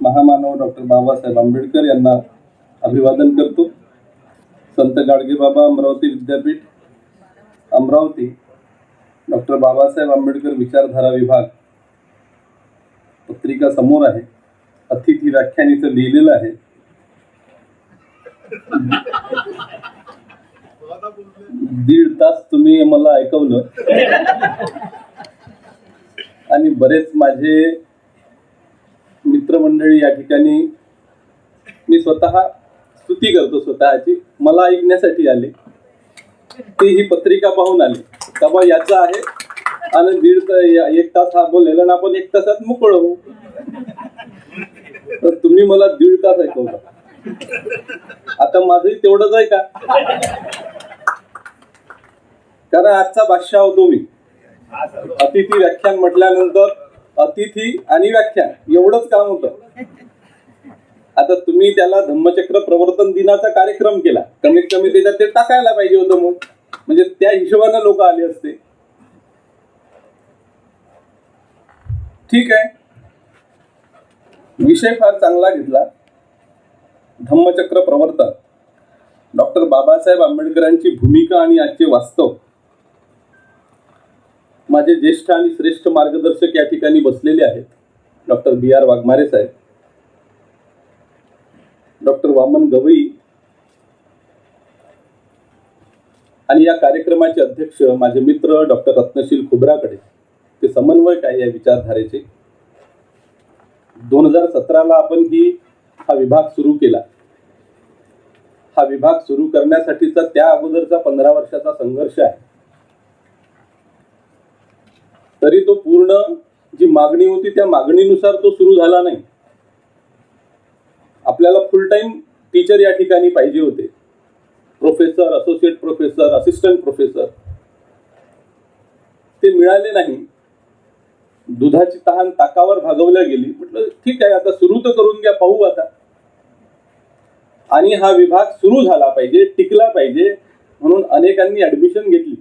महामानव डॉक्टर बाबासाहेब आंबेडकर यांना अभिवादन करतो। संत गाडगेबाबा अमरावती विद्यापीठ अमरावती डॉक्टर बाबासाहेब आंबेडकर विचारधारा विभाग पत्रिका समोर आहे। अतिथी व्याख्यान इथं लिहिलेलं आहे। 1.5 तास तुम्ही मला ऐकवलं आणि बरेच माझे मित्रमंडळी या ठिकाणी, मी स्वतः स्तुती करतो स्वतःची, मला ऐकण्यासाठी आले। ते ही पत्रिका पाहून आले का बा याचं आहे आणि 1.5 तास हा बोललेला ना, आपण 1 तासात मोकळं होऊ। तर तुम्ही मला 1.5 तास ऐकवलं, आता माझंही तेवढंच आहे का? कारण आजचा बादशाह होतो मी। अतिथी व्याख्यान म्हटल्यानंतर अतिथी आणि व्याख्यान एवढंच काम होतं। आता तुम्ही त्याला धम्मचक्र प्रवर्तन दिनाचा कार्यक्रम केला, कमीत कमी त्याच्यात ते टाकायला पाहिजे होतं, मग म्हणजे त्या हिशोबाने लोक आले असते। ठीक आहे, विषय फार चांगला घेतला, धम्मचक्र प्रवर्तन, डॉक्टर बाबासाहेब आंबेडकरांची भूमिका आणि आजचे वास्तव। माझे ज्येष्ठ आणि श्रेष्ठ मार्गदर्शक या ठिकाणी बसलेले आहेत, डॉक्टर B.R. वाघमारे साहेब, डॉक्टर वामन गवई, आणि या कार्यक्रमाचे अध्यक्ष माझे मित्र डॉक्टर रत्नशील खुबराकडे, ते समन्वयक आहे या विचारधारेचे। 2017ला आपण हा विभाग सुरू केला। हा विभाग सुरू करण्यासाठीचा त्या अगोदरचा 15 वर्षाचा संघर्ष आहे। तरी तो पूर्ण जी मागणी होती त्या मागणीनुसार तो सुरू झाला नाही। आपल्याला फुल टाइम टीचर या ठिकाणी पाहिजे होते, professor, associate professor, assistant professor, ते मिळाले नाही। दुधाची तहान ताकावर भागवल्या गेली। म्हटलं ठीक आहे, आता सुरू तर करून घ्या, पाहू आता। आणि हा विभाग सुरू झाला पाहिजे, टिकला पाहिजे, म्हणून अनेकांनी ऍडमिशन घेतली।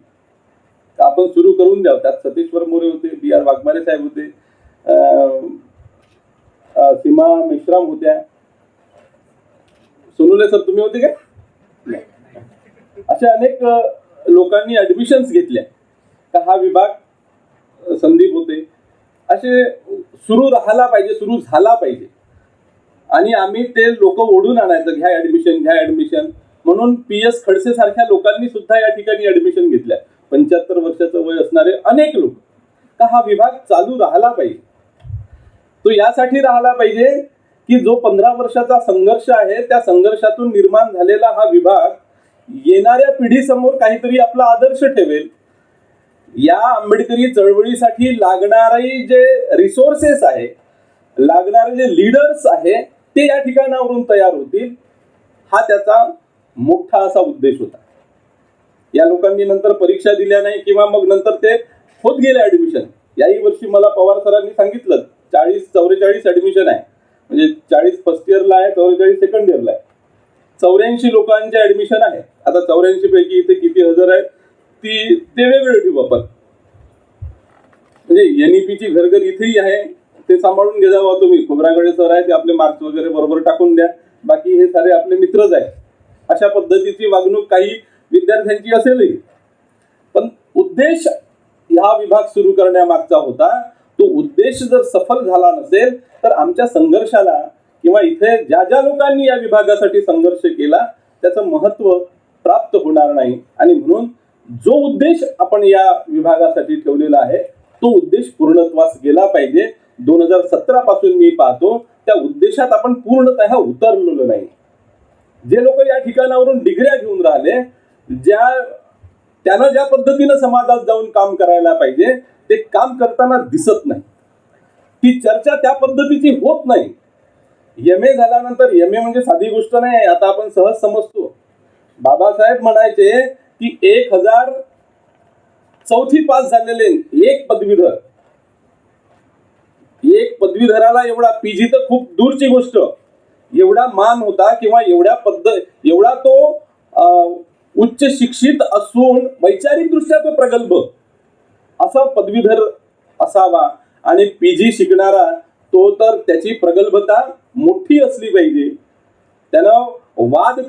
आपण सुरू करून द्याव। त्यात सतीश्वर मोरे होते, B.R. वाघमारे साहेब होते, सीमा मेश्राम होत्या, सोनुले सर तुम्ही होते का? अशा अनेक लोकांनी ऍडमिशन्स घेतल्या का हा विभाग, संदीप होते, असे सुरू राहायला पाहिजे, सुरू झाला पाहिजे। आणि आम्ही ते लोक ओढून आणायचं, घ्या ऍडमिशन, घ्या ऍडमिशन, म्हणून PS खडसे सारख्या लोकांनी सुद्धा या ठिकाणी ऍडमिशन घेतल्या। 75 वर्षाचं वय असणारे अनेक लोक, का हा विभाग चालू राहिला पाहिजे। तो यासाठी राहिला पाहिजे की जो 15 वर्षाचा संघर्ष आहे, त्या संघर्षातून निर्माण झालेला हा विभाग येणाऱ्या पिढीसमोर काहीतरी आपला आदर्श ठेवेल। या आंबेडकरी चळवळीसाठी लागणारे जे रिसोर्सेस आहे, लागणारे जे लीडर्स आहे, ते या ठिकाणावरून तयार होतील, हा त्याचा मोठा असा उद्देश होता। या लोकांनी नंतर परीक्षा दिल्या नाही किंवा मग नंतर ते होत गेले ऍडमिशन। याही वर्षी मला पवार सरांनी सांगितलं 44 ऍडमिशन आहे, म्हणजे 40 फर्स्ट इयरला आहे, 44 सेकंड इयरला आहे, 84 लोकांचे ऍडमिशन आहे। आता 84 पैकी इथे किती हजार आहेत ते वेगळं ठेवू आपण। म्हणजे NEP ची घरघर इथेही आहे, ते सांभाळून घे जावा तुम्ही। खोबरागडे सर आहे, ते आपले मार्क्स वगैरे बरोबर टाकून द्या, बाकी हे सारे आपले मित्रच आहेत। अशा पद्धतीची वागणूक काही विद्यार्थ्यांची असेलही, पण उद्देश हा विभाग सुरू करण्यामागचा होता। तो उद्देश जर सफल झाला नसेल तर आमच्या संघर्षाला किंवा इथे ज्या ज्या लोकांनी या विभागासाठी संघर्ष केला त्याचं महत्व प्राप्त होणार नाही। आणि म्हणून जो उद्देश आपण या विभागासाठी ठेवलेला आहे तो उद्देश पूर्णत्वास गेला पाहिजे। 2017 पासून मी पाहतो त्या उद्देशात आपण पूर्णतः उतरलेलो नाही। जे लोक या ठिकाणावरून डिग्र्या घेऊन राहिले, त्यांना ज्या पद्धतीने समाजात जाऊन काम करायला पाहिजे ते काम करताना दिसत नाही, ती चर्चा त्या पद्धतीची होत नाही। MA झाल्यानंतर, MA म्हणजे साधी गोष्ट नाही, आता आपण सहज समजतो। बाबासाहेब म्हणायचे की 1000 चौथी पास झालेले एक पदवीधर, एक पदवीधराला एवढा, PG तर खूप दूरची गोष्ट, एवढा मान होता किंवा एवढा तो उच्च शिक्षित असून वैचारिक दृष्ट्या तो प्रगल्भ असा पदवीधर असावा। आणि PG शिकणारा तो तर त्याची प्रगल्भता मोठी असली पाहिजे. त्यानं वादविवाद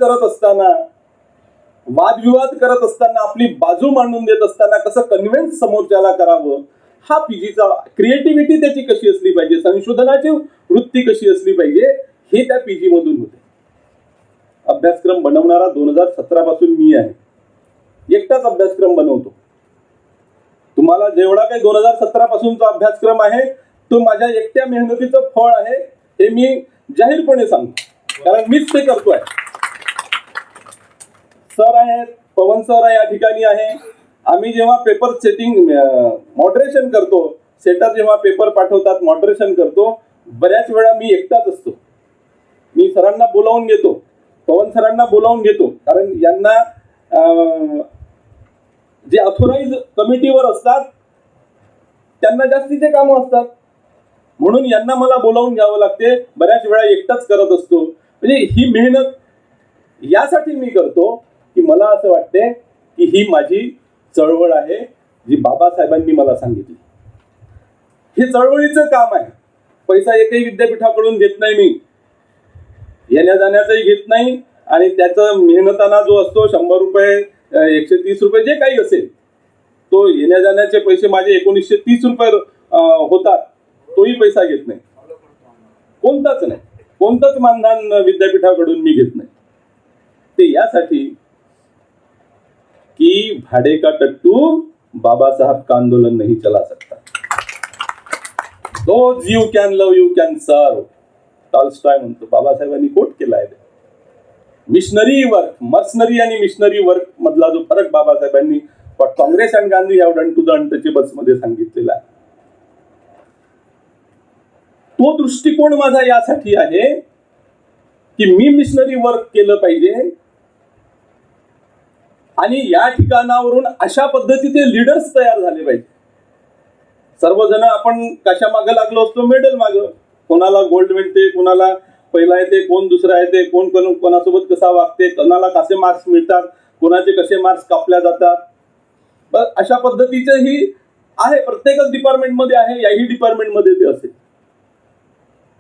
करत असताना आपली बाजू मांडून देत असताना कसं कन्व्हिन्स समोरच्याला करावं, हा पीजीचा क्रिएटिव्हिटी त्याची कशी असली पाहिजे, संशोधनाची वृत्ती कशी असली पाहिजे, हे त्या पीजी मधून होते. अभ्यासक्रम बनवणारा 2017 पासून मी आहे. एकटाच अभ्यासक्रम बनवतो. तुम्हाला जेवढा काही 2017 पासूनचा अभ्यासक्रम आहे तो माझ्या एकट्या मेहनतीचं फळ आहे, हे मी जाहीरपणे सांगतो, कारण मीच ते करतोय. सर आहेत, पवन सर या ठिकाणी आहे. आम्ही जेव्हा पेपर सेटिंग मॉडरेशन करतो, सेटर जेव्हा पेपर पाठवतात मॉडरेशन करतो, बऱ्याच वेळा मी एकटाच असतो. मी सरांना बोलावून घेतो, पवन सरांना बोलावून घेतो, कारण यांना जे ऑथोराइज कमिटीवर असतात त्यांना जास्तीचे कामं असतात, म्हणून यांना मला बोलावून घ्यावं लागते. बऱ्याच वेळा एकटाच करत असतो. म्हणजे ही मेहनत यासाठी मी करतो की मला असं वाटते की ही माझी चळवळ आहे, जी बाबासाहेबांनी मला सांगितली. हे चळवळीचं काम आहे. पैसा एकही विद्यापीठाकडून घेत नाही मी, येण्या जाण्याचाही घेत नाही, आणि त्याचा मेहनताना जो असतो 100 रुपये 130 रुपये जे काही असेल, तो येण्या जाण्याचे पैसे माझे 1930 रुपये होतात, तोही पैसा घेत नाही. कोणतंच मानधन विद्यापीठाकडून मी घेत नाही. ते यासाठी कि भाड़े का टट्टू बाबा साहब का आंदोलन नहीं चला सकता. Those you can love you can serve, Tolstoy म्हणतो. बाबासाहेबांनी कोट केलाय. मिशनरी वर्क, मर्सनरी आणि मिशनरी वर्क मधला जो फरक बाबासाहेबांनी Congress and Gandhi have done to the untouchables मध्ये सांगितलेला आहे. तो दृष्टिकोन माझा यासाठी आहे की मी मिशनरी वर्क केलं पाहिजे, आणि या ठिकाणावरून अशा पद्धतीचे लीडर्स तयार झाले पाहिजे. सर्वजण आपण कशा मागे लागलो असतो, मेडल मागं. कोणाला गोल्ड मिळते, कोणाला पहिला येते, कोण दुसरा येते, कोण कोणासोबत कसा वागते, कोणाला कसे मार्क्स मिळतात, कोणाचे कसे मार्क्स कापल्या जातात. अशा पद्धतीचे ही आहे, प्रत्येकच डिपार्टमेंटमध्ये आहे, याही डिपार्टमेंटमध्ये ते असेल.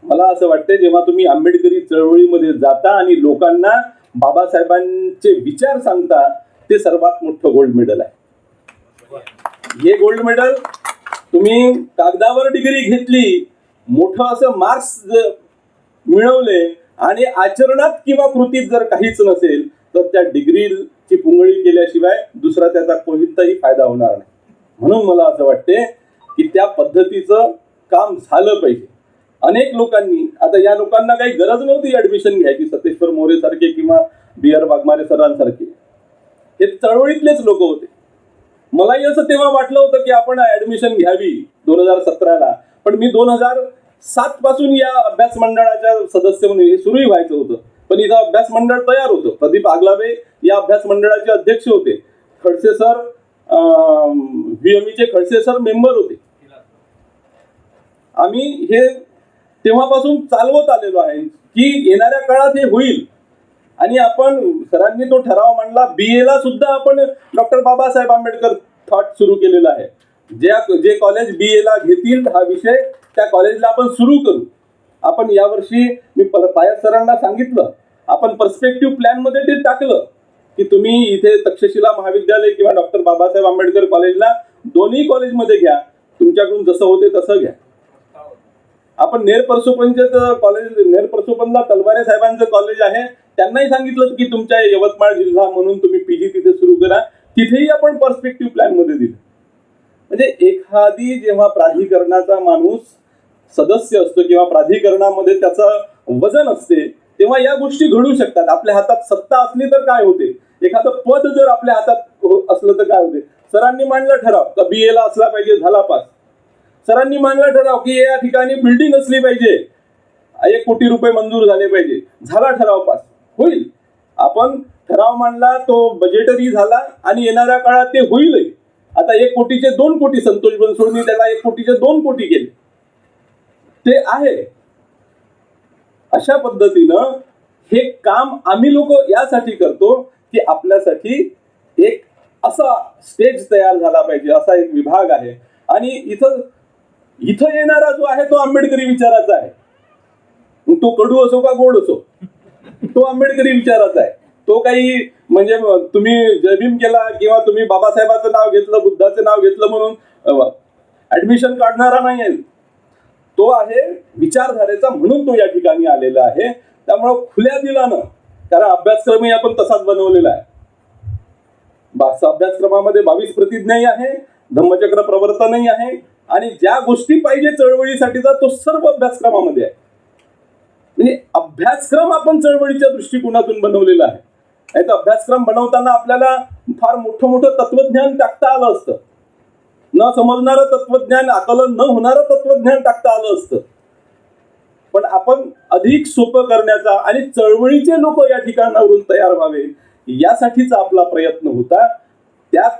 मला असं वाटतं जेव्हा तुम्ही आंबेडकरी चळवळीमध्ये जाता आणि लोकांना बाबासाहेबांचे विचार सांगता, ते सर्वात मोठं गोल्ड मेडल आहे. हे गोल्ड मेडल तुम्ही कागदावर डिग्री घेतली, मोठं असं मार्क्स मिळवले, आणि आचरणात किंवा कृतीत जर काहीच नसेल, तर त्या डिग्रीची पुंगळी केल्याशिवाय दुसरा त्याचा कोणताही फायदा होणार नाही. म्हणून मला असं वाटते की त्या पद्धतीचं काम झालं पाहिजे. अनेक लोकांनी, आता या लोकांना काही गरज नव्हती ऍडमिशन घ्यायची, सतेश्वर मोरे सारखे किंवा BR वाघमारे सरांसारखे, हे चळवळीतलेच लोक होते. मलाही असं तेव्हा वाटलं होतं की आपण ऍडमिशन घ्यावी 2017ला, पण मी 2007 पासून या अभ्यास मंडळाच्या सदस्य म्हणून हे सुरूही व्हायचं होतं. पण इथं अभ्यास मंडळ तयार होतं. प्रदीप आगलावे या अभ्यास मंडळाचे अध्यक्ष होते. खडसे सर, VMEचे खडसे सर मेंबर होते. आम्ही हे तेव्हापासून चालवत आलेलो आहे की येणाऱ्या काळात हे होईल. आणि आपण सरांनी तो ठराव मांडला. BA ला सुद्धा आपण डॉक्टर बाबासाहेब आंबेडकर थॉट सुरू केलेला आहे. जे कॉलेज BA ला घेतील हा विषय, त्या कॉलेजला आपण सुरू करू. आपण यावर्षी, मी पायस सरांना सांगितलं, आपण पर्स्पेक्टिव्ह प्लॅन मध्ये ते टाकलं की तुम्ही इथे तक्षशिला महाविद्यालय किंवा डॉक्टर बाबासाहेब आंबेडकर कॉलेजला दोन्ही कॉलेजमध्ये घ्या, तुमच्याकडून जसं होते तसं घ्या. आपण नेरपरसोपनचं कॉलेज, नेरपरसोपनला तलवारे साहेबांचं कॉलेज आहे, त्यांनाही सांगितलं की तुमच्या यवतमाळ जिल्हा म्हणून तुम्ही PG तिथे सुरू करा. तिथेही आपण पर्स्पेक्टिव्ह प्लॅन मध्ये दिलं. म्हणजे एखादी जेव्हा प्राधिकरणाचा माणूस सदस्य असतो किंवा प्राधिकरणामध्ये त्याचं वजन असते, तेव्हा या गोष्टी घडू शकतात. आपल्या हातात सत्ता असली तर काय होते, एखादं पद जर आपल्या हातात असलं तर काय होते. सरांनी मांडलं ठराव का BA ला असला पाहिजे, झाला पास. सरांनी मांडला ठराव की या ठिकाणी बिल्डिंग असली पाहिजे, 1 कोटी रुपये मंजूर झाले पाहिजे, झाला ठराव पास. होईल. आपण ठराव मांडला, तो बजेटरी झाला, आणि येणाऱ्या काळात ते होईलही. आता 1 कोटीचे 2 कोटी, संतोष बनसोडनी त्याला 1 कोटीचे 2 कोटी केले, ते आहे. अशा पद्धतीनं हे काम आम्ही लोक यासाठी करतो की आपल्यासाठी एक असा स्टेज तयार झाला पाहिजे, असा एक विभाग आहे. आणि इथं इथं येणारा जो आहे तो आंबेडकरी विचाराचा आहे. मग तो कडू असो का गोड असो, तो आंबेडकरी विचाराचा आहे. तो काही म्हणजे तुम्ही जय भीम केला किंवा तुम्ही बाबासाहेबांचं नाव घेतलं, बुद्धाचं नाव घेतलं म्हणून ऍडमिशन काढणारा नाही आहे. तो आहे विचारधारेचा, म्हणून तो या ठिकाणी आलेला आहे. त्यामुळं खुल्या दिलानं, कारण अभ्यासक्रमही आपण तसाच बनवलेला आहे. अभ्यासक्रमामध्ये 22 प्रतिज्ञाही आहे, धम्मचक्र प्रवर्तनही आहे, आणि ज्या गोष्टी पाहिजे चळवळीसाठीचा तो सर्व अभ्यासक्रमामध्ये आहे. म्हणजे अभ्यासक्रम आपण चळवळीच्या दृष्टिकोनातून बनवलेला आहे. नाही तर अभ्यासक्रम बनवताना आपल्याला फार मोठं तत्वज्ञान टाकता आलं असतं, न समजणारं तत्वज्ञान, आकलन न होणारं तत्वज्ञान टाकता आलं असतं. पण आपण अधिक सोपं करण्याचा आणि चळवळीचे लोक या ठिकाणावरून तयार व्हावे यासाठीचा आपला प्रयत्न होता. त्यात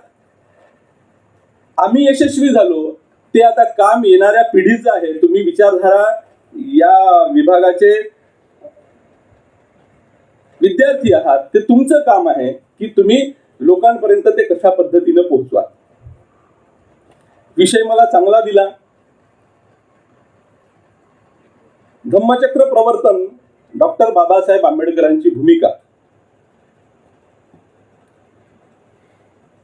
आम्ही यशस्वी झालो. ते आता काम येणाऱ्या पिढीचं आहे. तुम्ही विचारधारा या विभागाचे विद्यार्थी आहात, ते तुमचं काम आहे की तुम्ही लोकांपर्यंत ते कशा पद्धतीने पोहोचवा. विषय मला चांगला दिला. धम्मचक्र प्रवर्तन, डॉक्टर बाबासाहेब आंबेडकरांची भूमिका.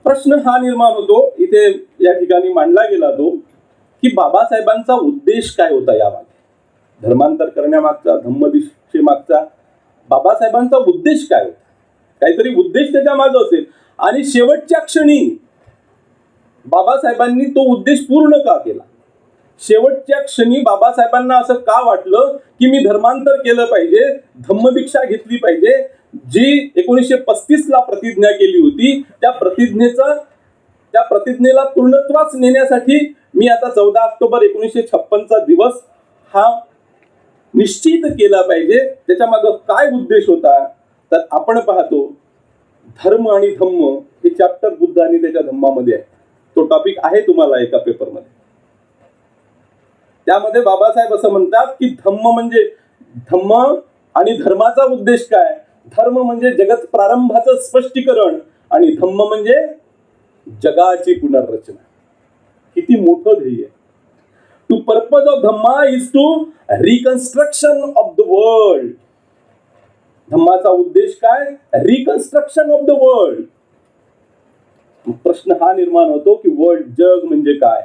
प्रश्न हा निर्माण होतो, इथे या ठिकाणी मांडला गेला तो, की बाबासाहेबांचा उद्देश काय होता यामागे, धर्मांतर करण्यामागचा, धम्मदीक्षेमागचा बाबासाहेबांचा उद्देश काय होता. काहीतरी उद्देश त्याच्या मागे असेल, आणि शेवटच्या क्षणी बाबासाहेबांनी तो उद्देश पूर्ण का केला. शेवटच्या क्षणी बाबासाहेबांना असं का वाटलं की मी धर्मांतर केलं पाहिजे, धम्मदीक्षा घेतली पाहिजे. जी 1935 ला प्रतिज्ञा केली होती, त्या प्रतिज्ञेला पूर्णत्वास नेण्यासाठी मी आता 14 ऑक्टोबर 1956 दिवस हा निश्चित केला पाहिजे. त्याच्या मागे काय उद्देश होता, तर आपण पाहतो धर्म आणि धम्म हे चॅप्टर बुद्ध आणि त्याच्या धम्मामध्ये आहे. तो टॉपिक आहे तुम्हाला एका पेपरमध्ये. त्यामध्ये बाबासाहेब असं म्हणतात की धम्म म्हणजे, धम्म आणि धर्माचा उद्देश काय, धर्म म्हणजे जगत प्रारंभाचं स्पष्टीकरण, आणि धम्म म्हणजे जगाची पुनर्रचना. किती मोठं ध्येय. To purpose of Dhamma is to reconstruction of the world. धम्माचा उद्देश काय, रिकन्स्ट्रक्शन ऑफ द वर्ल्ड. प्रश्न हा निर्माण होतो की वर्ल्ड, जग म्हणजे काय.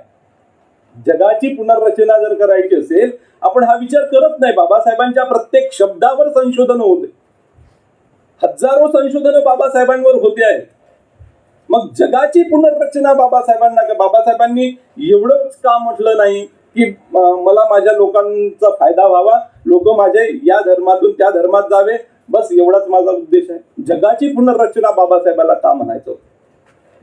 जगाची पुनर्रचना जर करायची असेल, आपण हा विचार करत नाही. बाबासाहेबांच्या प्रत्येक शब्दावर संशोधन होते, हजारो संशोधन बाबासाहेबांवर होते आहेत. मग जगाची पुनर्रचना बाबासाहेबांनी एवढंच का म्हटलं नाही की मला माझ्या लोकांचा फायदा व्हावा, लोक माझे या धर्मातून त्या धर्मात जावे, बस एवढाच माझा उद्देश आहे. जगाची पुनर्रचना बाबासाहेबांना का म्हणायचं.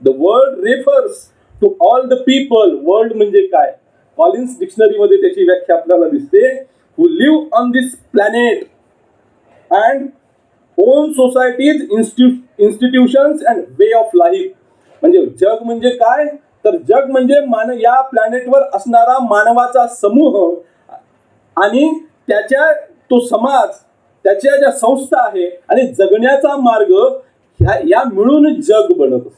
The world refers to all the people. World म्हणजे काय, कॉलिन्स डिक्शनरी मध्ये त्याची व्याख्या आपल्याला दिसते. Who live on this planet and own societies, institutions and way of life. म्हणजे जग म्हणजे काय, तर जग म्हणजे या प्लॅनेटवर असणारा मानवाचा समूह आणि त्याच्या तो समाज, त्याच्या ज्या संस्था आहे आणि जगण्याचा मार्ग, या मिळून जग बनत असते.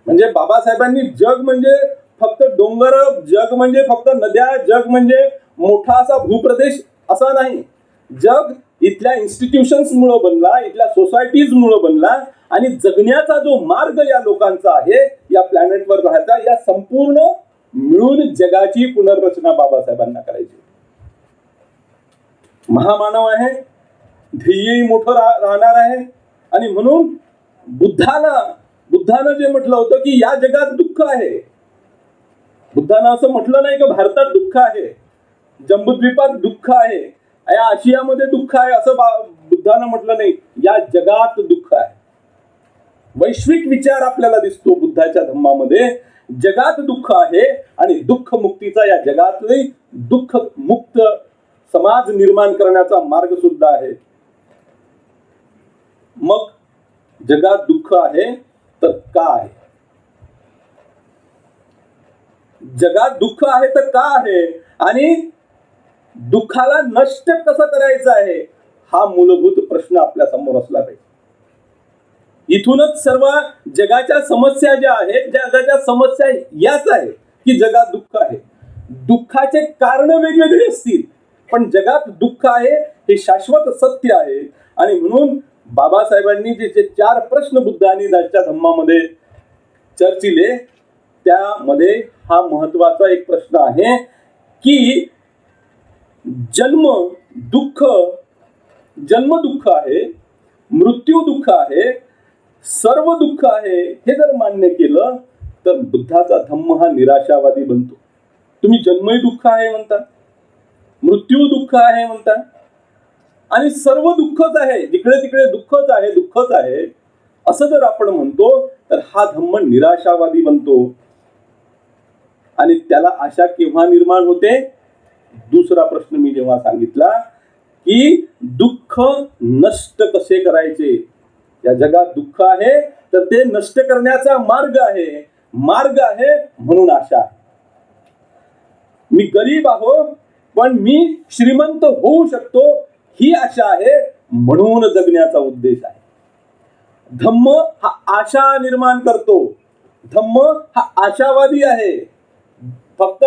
म्हणजे बाबासाहेबांनी जग म्हणजे फक्त डोंगर, जग म्हणजे फक्त नद्या, जग म्हणजे मोठा असा भूप्रदेश असा नाही. जग इथल्या इन्स्टिट्यूशन्स मुळे बनला, इथल्या सोसायटीज मुळे बनला, आणि जगण्याचा जो मार्ग या लोकांचा आहे, या प्लॅनेटवर राहायचा, या संपूर्ण मिळून जगाची पुनर्रचना बाबासाहेबांना करायची. महामानव आहे, ध्येयही मोठं राहणार आहे. आणि म्हणून बुद्धानं जे म्हटलं होतं की या जगात दुःख आहे. बुद्धानं असं म्हटलं नाही की भारतात दुःख आहे, जम्बूद्वीपात दुःख आहे, या आशियामध्ये दुःख आहे, असं बुद्धानं म्हटलं नाही. या जगात दुःख आहे. वैश्विक विचार आपल्याला दिसतो बुद्धाच्या धम्मामध्ये. जगात दुःख आहे आणि दुःख मुक्तीचा, या जगातले दुःख मुक्त समाज निर्माण करण्याचा मार्ग सुद्धा आहे. मग जगात दुःख आहे तर का आहे, जगात दुःख आहे तर का आहे, आणि दुःखाला नष्ट कसं करायचं आहे, हा मूलभूत प्रश्न आपल्या समोर असला पाहिजे. इथूनच सर्व जगाच्या समस्या ज्या आहेत, जगाच्या समस्या याच आहे की जगात दुःख आहे. दुःखाचे कारण वेगवेगळे असतील, पण जगात दुःख आहे हे शाश्वत सत्य आहे. आणि म्हणून बाबासाहेबांनी जे 4 प्रश्न बुद्धांनी त्यांच्या धम्मामध्ये चर्चिले, त्यामध्ये हा महत्वाचा एक प्रश्न आहे की जन्म दुःख आहे, मृत्यू दुःख आहे, सर्व दुःख आहे, हे जर मान्य केलं तर बुद्धाचा धम्म हा निराशावादी बनतो. तुम्ही जन्मही दुःख आहे म्हणता, मृत्यू दुःख आहे म्हणता, आणि सर्व दुःखच आहे, जिकडे तिकडे दुःखच आहे असं जर आपण म्हणतो तर हा धम्म निराशावादी बनतो. आणि त्याला आशा केव्हा निर्माण होते? दुसरा प्रश्न मी जेव्हा सांगितला की दुःख नष्ट कसे करायचे. या जगात दुःख आहे तर ते नष्ट करण्याचा मार्ग आहे म्हणून आशा आहे. मी गरीब आहो पण मी श्रीमंत होऊ शकतो ही आशा आहे म्हणून जगण्याचा उद्देश आहे. धम्म हा आशा निर्माण करतो, धम्म हा आशावादी आहे. फक्त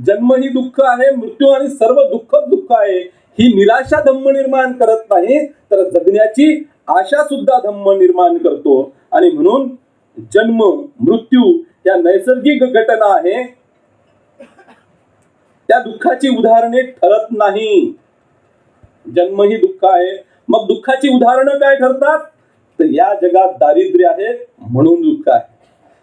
जन्म ही दुःख आहे, मृत्यू आणि सर्व दुःख आहे ही निराशा धम्म निर्माण करत नाही, तर जगण्याची आशा सुद्धा धम्म निर्माण करतो. आणि म्हणून जन्म मृत्यू या नैसर्गिक घटना आहे, त्या दुःखाची उदाहरणे ठरत नाही. जन्म ही दुःख आहे, मग दुःखाची उदाहरणं काय ठरतात? तर या जगात दारिद्र्य आहे म्हणून दुःख आहे,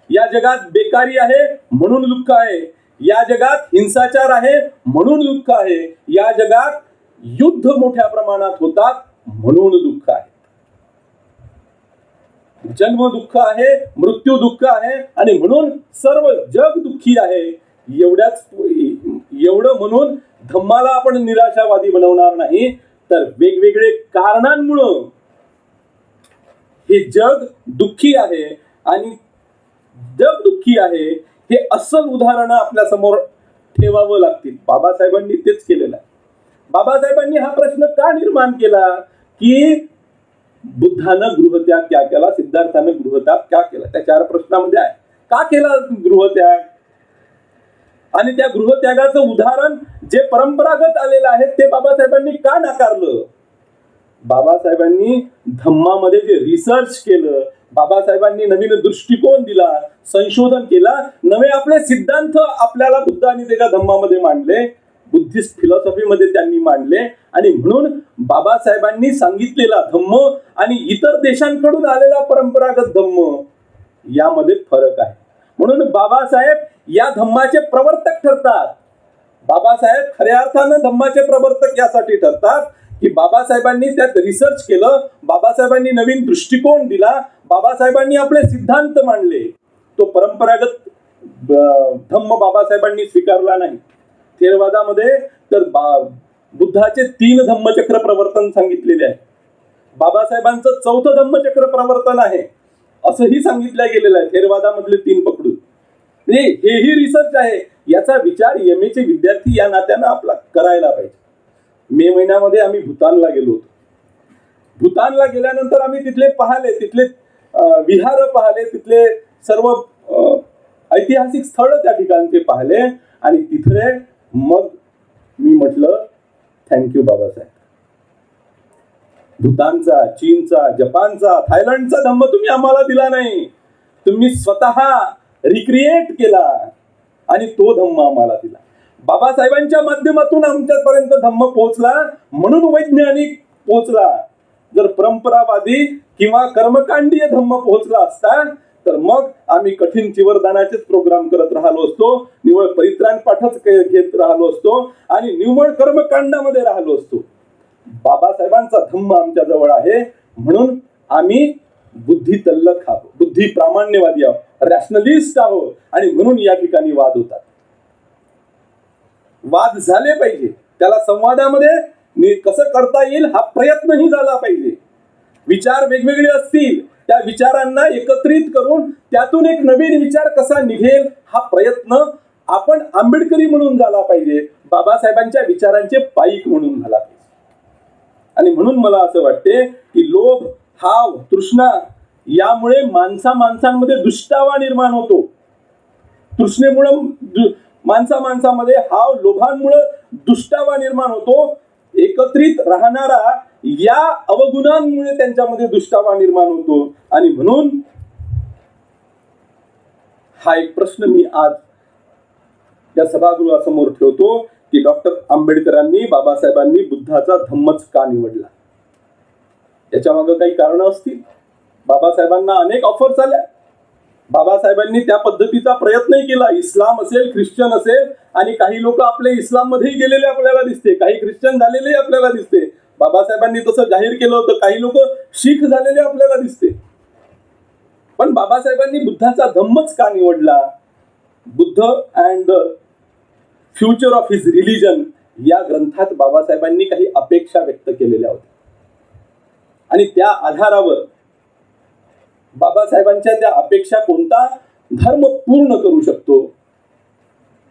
या जगात बेकारी आहे म्हणून दुःख आहे, या जगात हिंसाचार आहे म्हणून दुःख आहे, या जगात युद्ध मोठ्या प्रमाणात होतात म्हणून दुःख आहे. जन्म दुःख आहे, मृत्यू दुःख आहे, आणि म्हणून सर्व जग दुःखी आहे. एवढं म्हणून धम्माला आपण निराशावादी बनवणार नाही, तर वेगवेगळे कारणांमुळं हे जग दुःखी आहे. आणि जग दुःखी आहे हे अस्सल उदाहरण आपल्या समोर ठेवावं लागतील. बाबासाहेबांनी तेच केलेलं आहे. बाबासाहेबांनी हा प्रश्न का निर्माण केला की बुद्धानं गृहत्याग क्या केला, सिद्धार्थानं गृहत्याग क्या केला, त्या 4 प्रश्नामध्ये आहे. का केला गृहत्याग? आणि त्या गृहत्यागाचं उदाहरण जे परंपरागत आलेलं आहे ते बाबासाहेबांनी का नाकारलं? बाबासाहेबांनी धम्मामध्ये जे रिसर्च केलं, बाबासाहेबांनी नवीन दृष्टिकोन दिला, संशोधन केला, नवे आपले सिद्धांत आपल्याला बुद्धांनी त्याच्या धम्मामध्ये मांडले, बुद्धिस्ट फिलॉसॉफीमध्ये त्यांनी मांडले. आणि म्हणून बाबासाहेबांनी सांगितलेला धम्म आणि इतर देशांकडून आलेला परंपरागत धम्म यामध्ये फरक आहे. म्हणून बाबासाहेब या धम्माचे प्रवर्तक ठरतात. बाबासाहेब खऱ्या अर्थानं धम्माचे प्रवर्तक यासाठी ठरतात की बाबासाहेबांनी त्यात रिसर्च केलं, बाबासाहेबांनी नवीन दृष्टिकोन दिला, बाबासाहेबांनी आपले सिद्धांत मांडले. तो परंपरागत धम्म बाबासाहेबांनी स्वीकारला नाही. थेरवादामध्ये तर बुद्धाचे 3 धम्मचक्र प्रवर्तन सांगितलेले आहे, बाबासाहेबांचं 4थं धम्मचक्र प्रवर्तन आहे असंही सांगितलं गेलेलं आहे. थेरवादामधले 3 पकडून हेही रिसर्च आहे. याचा विचार एम चे विद्यार्थी या नात्यानं आपला करायला पाहिजे. मे महिन्यामध्ये आम्ही भूतानला गेलो होतो. भूतानला गेल्यानंतर आम्ही तिथले विहार पाहिले, तिथले सर्व ऐतिहासिक स्थळ त्या ठिकाणचे पाहिले. आणि तिथे मग मी म्हटलं थँक्यू बाबासाहेब. भूतानचा, चीनचा, जपानचा, थायलंडचा धम्म तुम्ही आम्हाला दिला नाही, तुम्ही स्वतः रिक्रिएट केला आणि तो धम्म आम्हाला दिला. बाबासाहेबांच्या माध्यमातून आमच्यापर्यंत धम्म पोहोचला म्हणून वैज्ञानिक पोहोचला. जर परंपरावादी किंवा कर्मकांडीय धम्म पोहोचला असता तर मग आम्ही कठीण चिवरदानाचेच प्रोग्राम करत राहिलो असतो, निवळ परित्राण पाठच घेत राहिलो असतो आणि निव्वळ कर्मकांडामध्ये राहिलो असतो. बाबासाहेबांचा धम्म आमच्या जवळ आहे म्हणून आम्ही बुद्धी तल्लख आहोत, बुद्धी प्रामाण्यवादी आहोत, रॅशनलिस्ट आहोत. आणि म्हणून या ठिकाणी वाद होतात. वाद झाले पाहिजे, त्याला संवादामध्ये कसं करता येईल हा प्रयत्नही झाला पाहिजे. विचार वेगवेगळे असतील, त्या विचारांना एकत्रित करून त्यातून एक नवीन विचार कसा निघेल हा प्रयत्न आपण आंबेडकरी म्हणून झाला पाहिजे, बाबासाहेबांच्या विचारांचे पाईक म्हणून झाला पाहिजे. आणि म्हणून मला असं वाटते की लोभ, हाव, तृष्णा यामुळे माणसांमध्ये दुष्टावा निर्माण होतो. तृष्णेमुळे माणसामध्ये हाव लोभांमुळे दुष्टावा निर्माण होतो. एकत्रित राहणारा या अवगुणांमुळे त्यांच्यामध्ये दुष्टावा निर्माण होतो. आणि म्हणून हा एक प्रश्न मी आज या सभागृहासमोर ठेवतो की डॉक्टर आंबेडकरांनी, बाबासाहेबांनी बुद्धाचा धम्मच का निवडला? याच्या मागे काही कारण असतील. बाबासाहेबांना अनेक ऑफर्स आल्या, बाबासाहेबांनी त्या पद्धतीचा प्रयत्नही केला. इस्लाम असेल, ख्रिश्चन असेल, आणि काही लोक आपले इस्लाम मध्येही गेलेले आपल्याला दिसते, काही ख्रिश्चन झालेले आपल्याला दिसते. बाबासाहेबांनी तसं जाहीर केलं होतं. काही लोक शीख झालेले आपल्याला दिसते. पण बाबासाहेबांनी बुद्धाचा धम्मच का निवडला? Buddha and the future of his religion या ग्रंथात बाबासाहेबांनी काही अपेक्षा व्यक्त केलेल्या होत्या, आणि त्या आधारावर बाबासाहेबांच्या त्या अपेक्षा कोणता धर्म पूर्ण करू शकतो,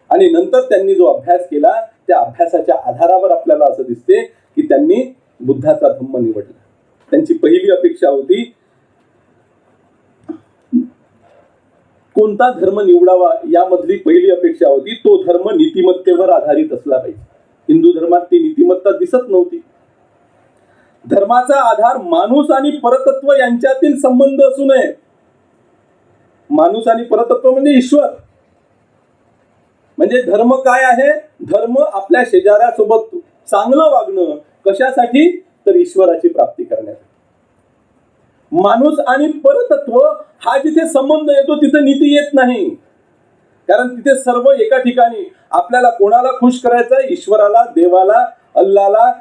आणि नंतर त्यांनी जो अभ्यास केला त्या अभ्यासाच्या आधारावर आपल्याला असं दिसते की त्यांनी बुद्धाचा धम्म निवडला. त्यांची पहिली अपेक्षा होती कोणता धर्म निवडावा, यामधली पहिली अपेक्षा होती तो धर्म नीतिमत्तेवर आधारित असला पाहिजे. हिंदू धर्मात ती नीतिमत्ता दिसत नव्हती. धर्माचा आधार माणूस आणि परतत्व यांच्यातील संबंध असू नये. माणूस आणि परतत्व म्हणजे ईश्वर. म्हणजे धर्म काय आहे? धर्म आपल्या शेजाऱ्यासोबत चांगलं वागणं. कशासाठी? तर ईश्वराची प्राप्ती करण्यासाठी. माणूस आणि परतत्व हा जिथे संबंध येतो तिथे नीती येत नाही. कारण तिथे सर्व एका ठिकाणी आपल्याला कोणाला खुश करायचं आहे? ईश्वराला, देवाला, अल्लाला,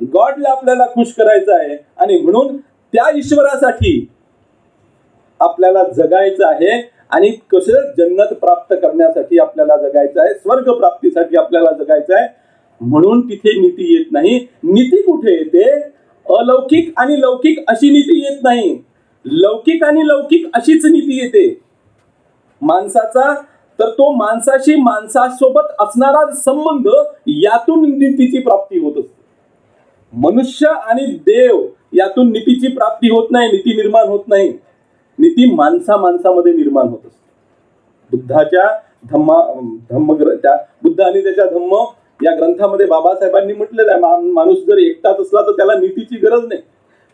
गॉडला आपल्याला खुश करायचं आहे. आणि म्हणून त्या ईश्वरासाठी आपल्याला जगायचं आहे. आणि कसं? जन्नत प्राप्त करण्यासाठी आपल्याला जगायचं आहे, स्वर्ग प्राप्तीसाठी आपल्याला जगायचं आहे. म्हणून तिथे नीती येत नाही. नीती कुठे येते? अलौकिक आणि लौकिक अशी नीती येत नाही. लौकिक आणि लौकिक अशीच नीती येते. माणसाचा तर तो माणसाशी, माणसासोबत असणारा संबंध, यातून नीतीची प्राप्ती होत असते. मनुष्य आणि देव यातून नीतीची प्राप्ती होत नाही, नीती निर्माण होत नाही. नीती माणसामध्ये निर्माण होत असते. बुद्धाच्या बुद्ध आणि त्याच्या धम्म या ग्रंथामध्ये बाबासाहेबांनी म्हटलेलं आहे, माणूस जर एकटाच असला तर त्याला नीतीची गरज नाही.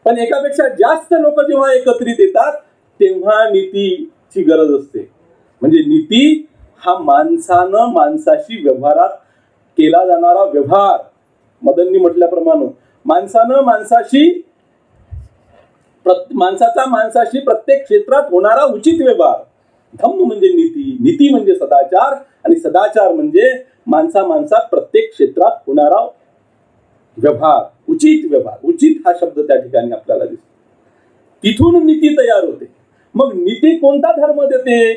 पण एकापेक्षा जास्त लोक जेव्हा एकत्रित येतात तेव्हा नीतीची गरज असते. म्हणजे नीती हा माणसानं माणसाशी व्यवहारात केला जाणारा व्यवहार. मदननी म्हटल्याप्रमाणे माणसाचा माणसाशी प्रत्येक क्षेत्रात होणारा उचित व्यवहार. धम्म म्हणजे नीती, नीती म्हणजे सदाचार, आणि सदाचार म्हणजे माणसात प्रत्येक क्षेत्रात होणारा व्यवहार, उचित व्यवहार. उचित हा शब्द त्या ठिकाणी आपल्याला दिसतो. तिथून नीती तयार होते. मग नीती कोणता धर्म देते?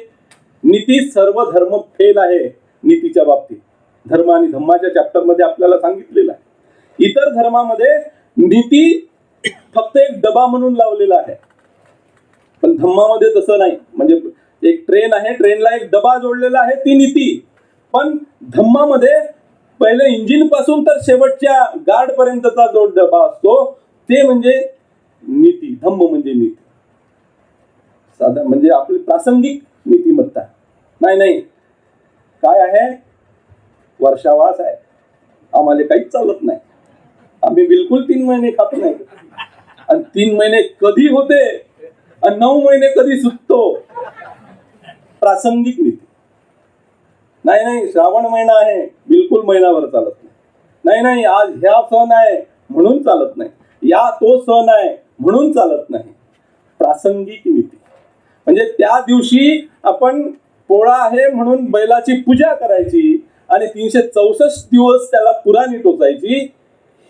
नीती सर्व धर्म फेल आहे नीतीच्या बाबतीत. धर्म आणि धम्माच्या चॅप्टर मध्ये आपल्याला सांगितलेलं आहे. इतर धर्मामध्ये नीती फक्त एक डबा म्हणून लावलेला आहे, पण धम्मामध्ये तसं नाही. म्हणजे एक ट्रेन आहे, ट्रेनला एक डबा जोडलेला आहे, ती नीती. पण धम्मामध्ये पहिले इंजिन पासून तर शेवटच्या गार्ड पर्यंतचा जो डबा असतो ते म्हणजे नीती. धम्म म्हणजे नीती. साधा म्हणजे आपली प्रासंगिक नीतिमत्ता नाही. काय आहे? वर्षावास आहे, आम्हाला काहीच चालत नाही, आम्ही बिलकुल 3 महिने खात नाही. आणि 3 महिने कधी होते आणि 9 महिने कधी सुटतो? प्रासंगिक नीती. नाही, श्रावण महिना आहे, बिलकुल महिनाभर चालत नाही. आज ह्या सण आहे म्हणून चालत नाही, या तो सण आहे म्हणून चालत नाही. प्रासंगिक नीती. म्हणजे त्या दिवशी आपण पोळा आहे म्हणून बैलाची पूजा करायची आणि 364 दिवस त्याला पुराणी टोचायची.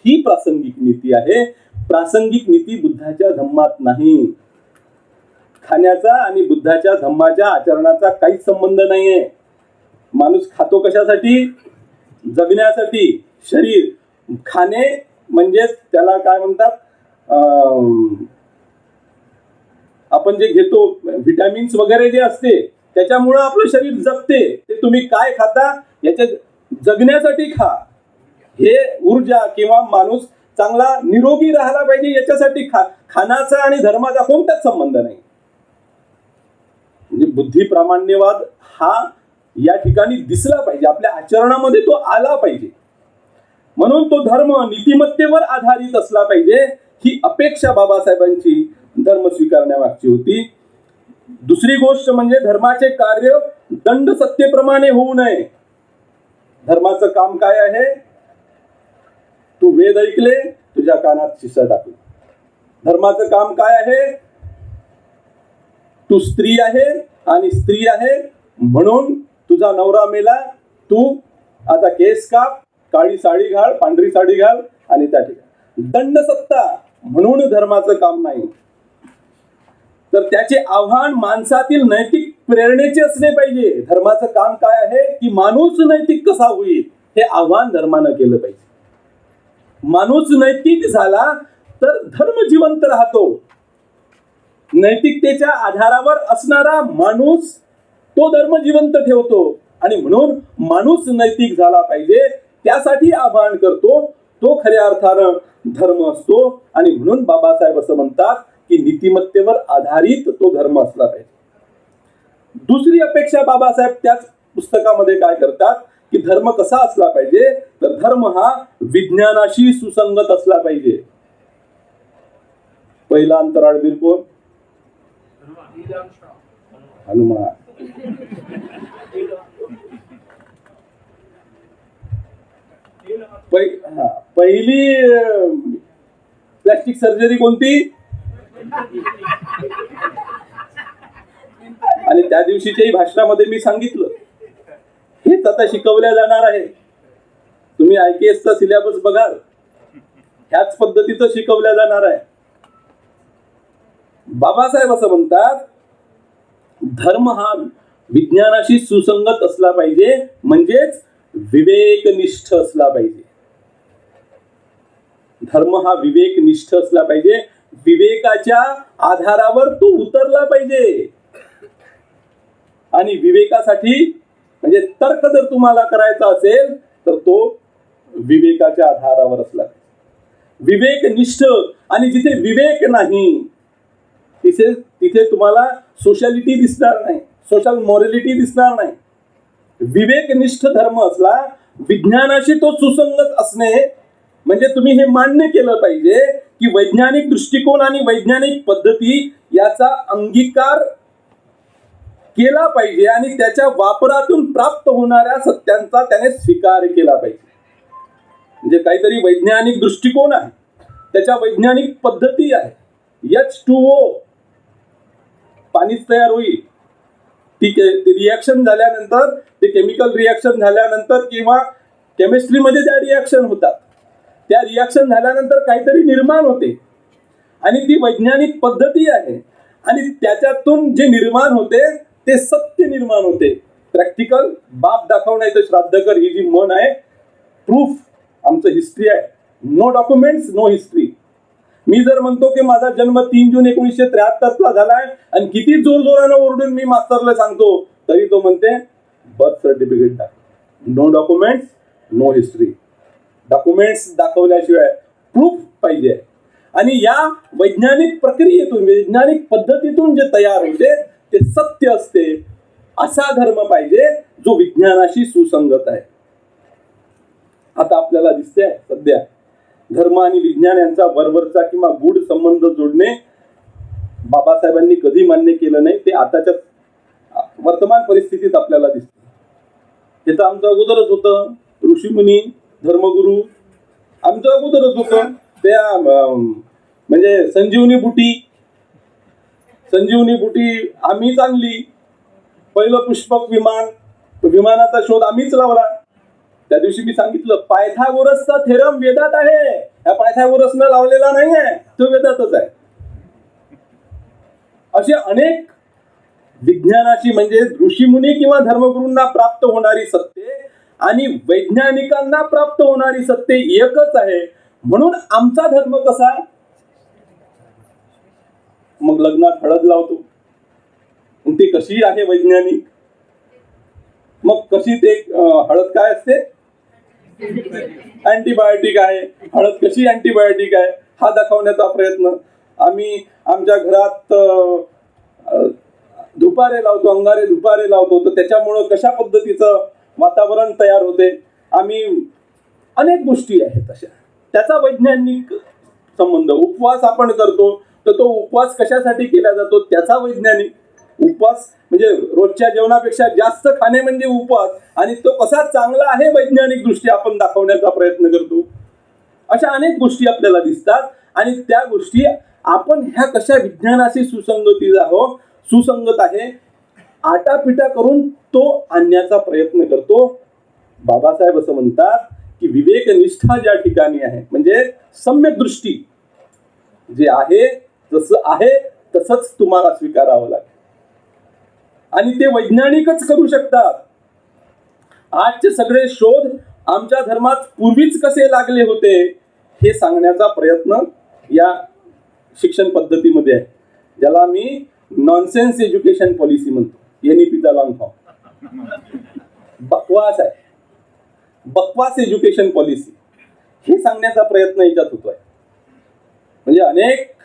ही प्रासंगिक नीती आहे. प्रासंगिक नीती बुद्धाच्या धम्मात नाही. खाण्याचा आणि बुद्धाच्या धम्माच्या आचरणाचा काहीच संबंध नाहीये. माणूस खातो कशासाठी? जगण्यासाठी. शरीर. खाणे म्हणजे त्याला काय म्हणतात, आपण जे घेतो व्हिटॅमिन्स वगैरे जे असते त्याच्यामुळं आपलं शरीर जगते. ते तुम्ही काय खाता याच्या जगण्यासाठी खा. हे ऊर्जा किंवा माणूस चांगला निरोगी राहायला पाहिजे याच्यासाठी खा. खानाचा आणि धर्माचा कोणताच संबंध नाही. म्हणजे बुद्धी प्रामाण्यवाद हा या ठिकाणी दिसला पाहिजे, आपल्या आचरणामध्ये तो आला पाहिजे. म्हणून तो धर्म नीतिमत्तेवर आधारित असला पाहिजे, ही अपेक्षा बाबासाहेबांची धर्म स्वीकारण्यामागची होती. दुसरी गोष्ट म्हणजे धर्माचे कार्य दंड सत्तेप्रमाणे होऊ नये. धर्माचं काम काय आहे? तू वेद ऐकले, तुझ्या कानात शिसा टाकली. धर्माचं काम काय आहे? तू स्त्री आहे आणि स्त्री आहे म्हणून तुझा नवरा मेला, तू आता केस काप, काळी साडी घाल, पांढरी साडी घाल आणि त्या ठिकाणी दंड सत्ता म्हणून धर्माचं काम नाही. तर त्याचे आव्हान माणसातील नैतिक प्रेरणेचे असले पाहिजे. धर्माचं काम काय आहे की माणूस नैतिक कसा होईल हे आव्हान धर्मानं केलं पाहिजे. माणूस नैतिक झाला तर धर्म जिवंत राहतो. नैतिकतेच्या आधारावर असणारा माणूस तो धर्म जिवंत ठेवतो आणि म्हणून माणूस नैतिक झाला पाहिजे, त्यासाठी आवाहन करतो. तो खऱ्या अर्थानं धर्म असतो आणि म्हणून बाबासाहेब असं म्हणतात की नीतिमत्तेवर आधारित तो धर्म असला पाहिजे. दुसरी अपेक्षा बाबासाहेब त्याच पुस्तकामध्ये काय करतात की धर्म कसा असला पाहिजे, तर धर्म हा विज्ञानाशी सुसंगत असला पाहिजे. पहिला अंतराळवीर कोण? हनुमान. पहिली प्लास्टिक सर्जरी कोणती? आणि त्या दिवशीच्याही भाषणामध्ये मी सांगितलं हेच आता शिकवल्या जाणार आहे. तुम्ही IKS चा सिलेबस बघाल, ह्याच पद्धतीचं शिकवल्या जाणार आहे. बाबासाहेब असं म्हणतात धर्म हा विज्ञानाशी सुसंगत असला पाहिजे, म्हणजेच विवेकनिष्ठ असला पाहिजे. धर्म हा विवेकनिष्ठ असला पाहिजे, विवेकाच्या आधारावर तो उतरला पाहिजे. आणि विवेकासाठी म्हणजे तर्क जर तुम्हाला करायचा असेल तर तो विवेकाच्या आधारावर असला पाहिजे. विवेकनिष्ठ. आणि जिथे विवेक नाही तिथे तुम्हाला सोशॅलिटी दिसणार नाही, सोशल मॉरॅलिटी दिसणार नाही. विवेकनिष्ठ धर्म असला, विज्ञानाशी तो सुसंगत असणे म्हणजे तुम्ही हे मान्य केलं पाहिजे की वैज्ञानिक दृष्टिकोन आणि वैज्ञानिक पद्धती याचा अंगीकार केला पाहिजे आणि त्याच्या वापरातून प्राप्त होणाऱ्या सत्यांचा त्याने स्वीकार केला पाहिजे. म्हणजे काहीतरी वैज्ञानिक दृष्टिकोन आहे, त्याच्या वैज्ञानिक पद्धती आहे. H2O पाणीच तयार होईल. ती रिॲक्शन झाल्यानंतर, ते केमिकल रिॲक्शन झाल्यानंतर किंवा केमिस्ट्रीमध्ये त्या रिॲक्शन होतात, त्या रिॲक्शन झाल्यानंतर काहीतरी निर्माण होते आणि ती वैज्ञानिक पद्धती आहे. आणि त्याच्यातून जे निर्माण होते ते सत्य निर्माण होते. प्रॅक्टिकल बाप दाखवण्याचं श्राद्ध कर ही जी म्हण आहे, प्रूफ आमचं हिस्ट्री आहे. No documents no history. मी जर म्हणतो की माझा जन्म 3 जून 1973 ला झालाय आणि किती जोरजोरानं ओरडून मी मास्तरला सांगतो तरी तो म्हणते बर्थ सर्टिफिकेट दाखव. No documents no history. Documents दाखवल्याशिवाय प्रूफ पाहिजे. आणि या वैज्ञानिक प्रक्रियेतून, वैज्ञानिक पद्धतीतून जे तयार होते ते सत्य असते. असा धर्म पाहिजे जो विज्ञानाशी सुसंगत आहे. आता आपल्याला दिसते सध्या धर्म आणि विज्ञान यांचा वरवरचा किंवा गूढ संबंध जोडणे बाबासाहेबांनी कधी मान्य केलं नाही. ते आताच्या वर्तमान परिस्थितीत आपल्याला दिसतं. हे तर आमचं अगोदरच होतं. ऋषीमुनी, धर्मगुरू आमचं अगोदरच होतं. त्या म्हणजे संजीवनी बुटी आम्हीच आणली. पहिलं पुष्पक विमानाचा शोध आम्हीच लावला. त्या दिवशी मी सांगितलं पायथागोरसचा थेरम वेदात आहे. ह्या पायथागोरसनं लावलेला नाहीये, तो वेदातच आहे. असे अनेक विज्ञानाची म्हणजे ऋषीमुनी किंवा धर्मगुरूंना प्राप्त होणारी सत्य आणि वैज्ञानिकांना प्राप्त होणारी सत्य एकच आहे. म्हणून आमचा धर्म कसा? मग लग्नात हळद लावतो, ती कशी आहे वैज्ञानिक? मग कशी ते हळद काय असते? अँटीबायोटिक आहे. हळद कशी अँटीबायोटिक आहे हा दाखवण्याचा प्रयत्न आम्ही आमच्या घरात धुपारे लावतो, अंगारे धुपारे लावतो, तर त्याच्यामुळं कशा पद्धतीचं वातावरण तयार होते. आम्ही अनेक गोष्टी आहेत अशा, त्याचा वैज्ञानिक संबंध. उपवास आपण करतो तर तो उपवास कशासाठी केला जातो त्याचा वैज्ञानिक. उपवास म्हणजे रोजच्या जेवणापेक्षा जास्त खाणे म्हणजे उपवास, आणि तो कसा चांगला आहे वैज्ञानिक दृष्ट्या आपण दाखवण्याचा प्रयत्न करतो. अशा अनेक गोष्टी आपल्याला दिसतात, आणि त्या गोष्टी आपण ह्या कशा विज्ञानाशी सुसंगत आहे आटापिटा करून तो आणण्याचा प्रयत्न करतो. बाबासाहेब असं म्हणतात की विवेकनिष्ठा ज्या ठिकाणी आहे, म्हणजे सम्यक दृष्टी जे आहे जसं आहे तसंच तुम्हाला स्वीकारावं लागेल, आणि ते वैज्ञानिकच करू शकतात. आजचे सगळे शोध आमच्या धर्मात पूर्वीच कसे लागले होते हे सांगण्याचा प्रयत्न या शिक्षण पद्धतीमध्ये आहे, ज्याला मी नॉनसेन्स एज्युकेशन पॉलिसी म्हणतो. NEPचा लॉंग फॉर्म बकवास आहे, बकवास एज्युकेशन पॉलिसी हे सांगण्याचा प्रयत्न याच्यात होतोय. म्हणजे अनेक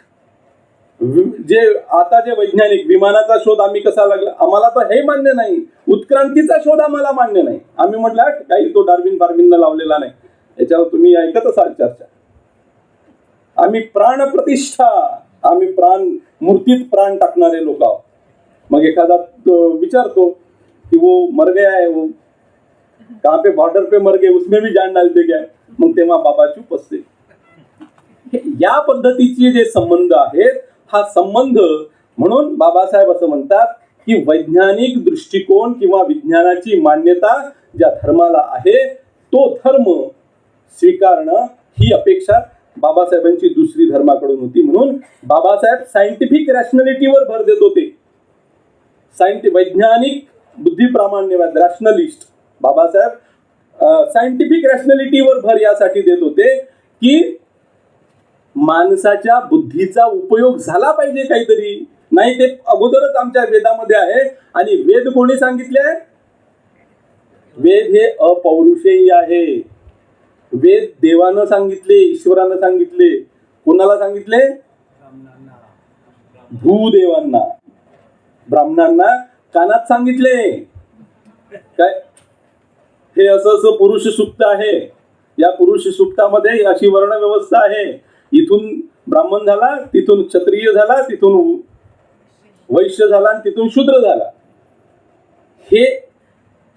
जे आता जे वैज्ञानिक, विमानाचा शोध आम्ही कसा लागला आम्हाला तर हे मान्य नाही, उत्क्रांतीचा शोध आम्हाला मान्य नाही. आम्ही म्हटलं काही तो डार्विन लावलेला नाही, याच्यावर तुम्ही ऐकत असाल चर्चा. आम्ही प्राण प्रतिष्ठा, आम्ही मूर्तीत प्राण टाकणारे लोक आहोत. मग एखादा विचारतो कि वो मर गया है, वो कहाँ पे बॉर्डर पे मर गए, उसमें भी जान डालते क्या. मग तेव्हा बाबा चुप असते. या पद्धतीचे जे संबंध आहेत, हा संबंध म्हणून बाबासाहेब असं म्हणतात की वैज्ञानिक दृष्टिकोन किंवा विज्ञानाची मान्यता ज्या धर्माला आहे तो धर्म स्वीकारणं ही अपेक्षा बाबासाहेबांची दुसरी धर्माकडून होती. म्हणून बाबासाहेब सायंटिफिक रॅशनॅलिटीवर भर देत होते. वैज्ञानिक बुद्धिप्रामाण्यवाद, रॅशनलिस्ट बाबासाहेब सायंटिफिक रॅशनॅलिटीवर भर यासाठी देत होते की माणसाच्या बुद्धीचा उपयोग झाला पाहिजे काहीतरी. नाही ते अगोदरच आमच्या वेदामध्ये आहे, आणि वेद कोणी सांगितले? वेद हे अपौरुषेय आहे. वेद देवानं सांगितले, ईश्वरानं सांगितले. कोणाला सांगितले? भूदेवांना, ब्राह्मणांना कानात सांगितले. काय हे असं पुरुष सुक्त आहे, या पुरुष सुक्तामध्ये अशी वर्ण व्यवस्था आहे. इथून ब्राह्मण झाला, तिथून क्षत्रिय झाला, तिथून वैश्य झाला, आणि तिथून शूद्र झाला.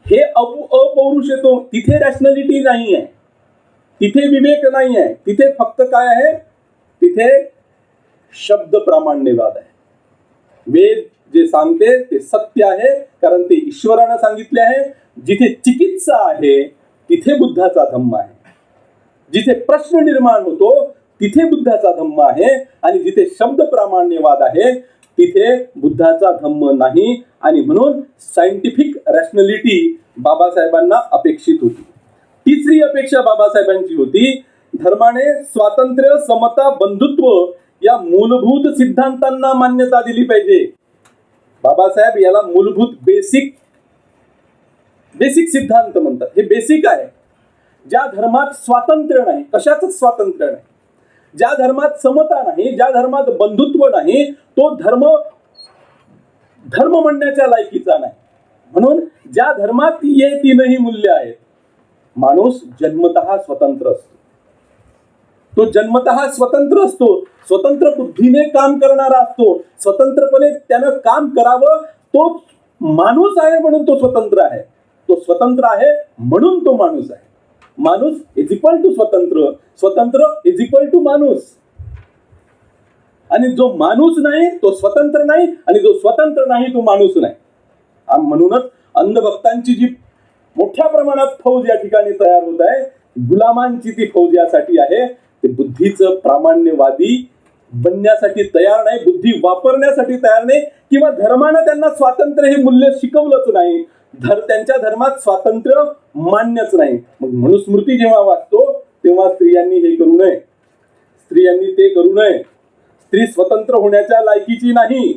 हे अपौरुष येतो. तिथे रॅशनॅलिटी नाही आहे, तिथे विवेक नाही आहे. तिथे फक्त काय आहे? तिथे शब्द प्रामाण्यवाद आहे. वेद जे सांगते ते सत्य आहे, कारण ते ईश्वरानं सांगितले आहे. जिथे चिकित्सा आहे तिथे बुद्धाचा धम्म आहे. जिथे प्रश्न निर्माण होतो तिथे बुद्धाचा धम्म आहे, आणि जिथे शब्द प्रामाण्यवाद आहे तिथे बुद्धाचा धम्म नाही. आणि म्हणून सायंटिफिक रॅशनॅलिटी बाबासाहेबांना अपेक्षित होती. तिसरी अपेक्षा बाबासाहेबांची होती, धर्माने स्वातंत्र्य, समता, बंधुत्व या मूलभूत सिद्धांतांना मान्यता दिली पाहिजे. बाबासाहेब याला मूलभूत बेसिक सिद्धांत म्हणतात. हे बेसिक आहे. ज्या धर्मात स्वातंत्र्य नाही, कशाच स्वातंत्र्य नाही, ज्या धर्मात समता नाही, ज्या धर्मात बंधुत्व नाही, तो धर्म म्हणण्याच्या लायकीचा नाही. म्हणून ज्या धर्मात ये तीनही मूल्य आहेत, माणूस जन्मतः स्वतंत्र असतो. तो जन्मतः स्वतंत्र असतो, स्वतंत्र बुद्धीने काम करणारा असतो, स्वतंत्रपणे त्यानं काम करावं. तो माणूस आहे म्हणून तो स्वतंत्र आहे, तो स्वतंत्र आहे म्हणून तो माणूस आहे. माणूस इज इक्वल टू स्वतंत्र, स्वतंत्र इज इक्वल टू माणूस. आणि जो माणूस नाही तो स्वतंत्र नाही, आणि जो स्वतंत्र नाही तो माणूस नाही. म्हणूनच अंधभक्तांची जी मोठ्या प्रमाणात फौज या ठिकाणी तयार होत आहे, गुलामांची ती फौज यासाठी आहे. ते बुद्धीचं प्रामाण्यवादी बनण्यासाठी तयार नाही, बुद्धी वापरण्यासाठी तयार नाही, किंवा धर्मानं त्यांना स्वातंत्र्य हे मूल्य शिकवलंच नाही. त्यांच्या धर्मात स्वातंत्र्य मान्यच नाही. मग मनुस्मृती जेव्हा वाचतो तेव्हा स्त्रियांनी हे करू नये, स्त्रियांनी ते करू नये, स्त्री स्वतंत्र होण्याच्या लायकीची नाही,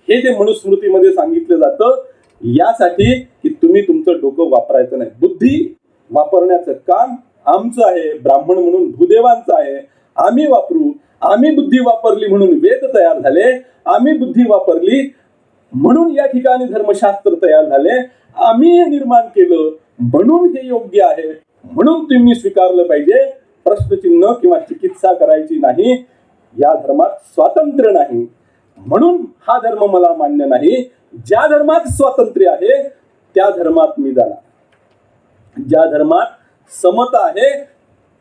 हे जे मनुस्मृतीमध्ये सांगितलं जातं यासाठी की तुम्ही तुमचं डोकं वापरायचं नाही. बुद्धी वापरण्याचं काम आमचं आहे, ब्राह्मण म्हणून भूदेवांचं आहे. आम्ही वापरू, आम्ही बुद्धी वापरली म्हणून वेद तयार झाले, आम्ही बुद्धी वापरली म्हणून या ठिकाणी धर्मशास्त्र तयार झाले, आम्ही हे निर्माण केलं म्हणून हे योग्य आहे, म्हणून तुम्ही स्वीकारलं पाहिजे. प्रश्नचिन्ह किंवा चिकित्सा करायची नाही. या धर्मात स्वातंत्र्य नाही म्हणून हा धर्म मला मान्य नाही. ज्या धर्मात स्वातंत्र्य आहे त्या धर्मात मी जाणार. ज्या धर्मात समता आहे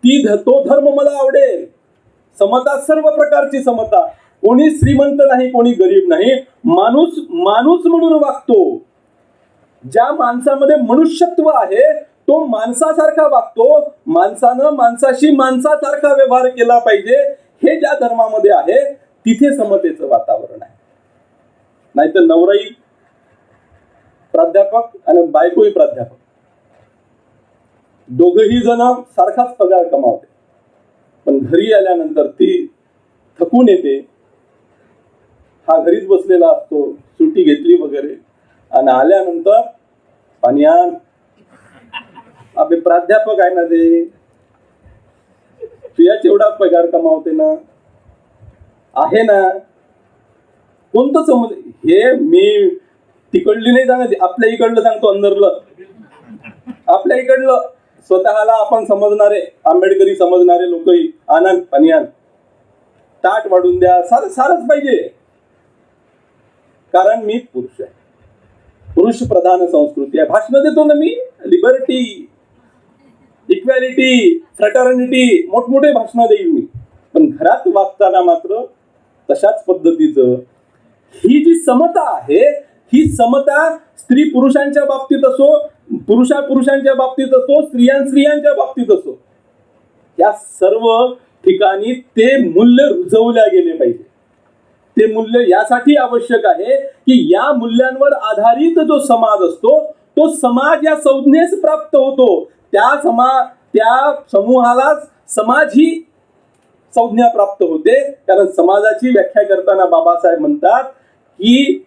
तो धर्म मला आवडेल. समता, सर्व प्रकारची समता. कोणी श्रीमंत नाही, कोणी गरीब नाही. माणूस माणूस म्हणून वागतो. ज्या माणसामध्ये मनुष्यत्व आहे तो माणसासारखा वागतो. माणसानं माणसाशी माणसासारखा व्यवहार केला पाहिजे. हे ज्या धर्मामध्ये आहे तिथे समतेचं वातावरण आहे. नाहीतर नवराई प्राध्यापक आणि बायकोही प्राध्यापक, दोघही जण सारखाच पगार कमावते, पण घरी आल्यानंतर ती थकून येते. हा घरीच बसलेला असतो, सुट्टी घेतली वगैरे, आणि आल्यानंतर पाणी आण. अबे प्राध्यापक आहे ना ते, तुझ्याच एवढा पगार कमावते ना, आहे ना. कोणतं समज हे? मी तिकडली नाही सांगत, आपल्या इकडलं सांगतो. अंदरलं आपल्या इकडलं स्वतःला आपण समजणारे, आंबेडकरी समजणारे लोकही आनंद पाणी आण, ताट वाढून द्या, सारच पाहिजे. कारण मी पुरुष आहे, पुरुष प्रधान संस्कृती आहे. भाषण देतो ना मी, लिबर्टी, इक्वॅलिटी, फ्रॅटर्निटी, मोठमोठे भाषण देईल मी. पण घरात वागताना मात्र तशाच पद्धतीचं. ही जी समता आहे, ही समता स्त्री पुरुषांच्या बाबतीत असो, पुरुषांच्या बाबतीत असो, स्त्रियांच्या बाबतीत असो, या सर्व ठिकाणी ते मूल्य रुजवल्या गेले पाहिजे. ते मूल्य यासाठी आवश्यक आहे की या मूल्यांवर आधारित जो समाज असतो तो समाज या संज्ञेस प्राप्त होतो. त्या समूहाला समाज ही संज्ञा प्राप्त होते. कारण समाजाची व्याख्या करताना बाबासाहेब म्हणतात की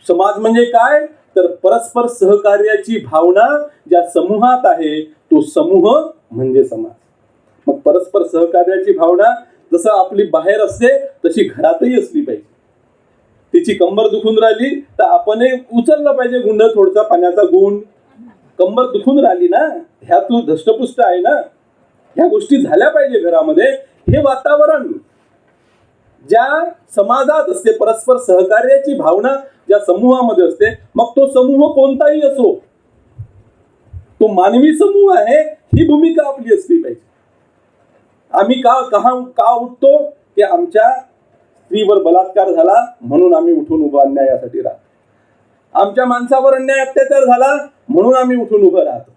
समाज म्हणजे काय, तर परस्पर सहकार्याची भावना ज्या समूहात आहे तो समूह म्हणजे समाज. मग परस्पर सहकार्याची भावना जसं आपली बाहेर असते तशी घरातही असली पाहिजे. तिची कंबर दुखून राहिली तर आपण उचललं पाहिजे गुंड, थोडसा पाण्याचा गुंड. कंबर दुखून राहिली ना, ह्या तू धष्टपुष्ट आहे ना, ह्या गोष्टी झाल्या पाहिजे घरामध्ये. हे वातावरण ज्या समाजात असते, परस्पर सहकार्याची भावना ज्या समूहामध्ये असते, मग तो समूह कोणताही असो, तो मानवी समूह आहे, ही भूमिका आपली असली पाहिजे. आम्ही का उठतो की आमच्या स्त्रीवर बलात्कार झाला म्हणून आम्ही उठून उभं अन्यायासाठी राहतो. आमच्या माणसावर अन्याय अत्याचार झाला म्हणून आम्ही उठून उभं राहतो.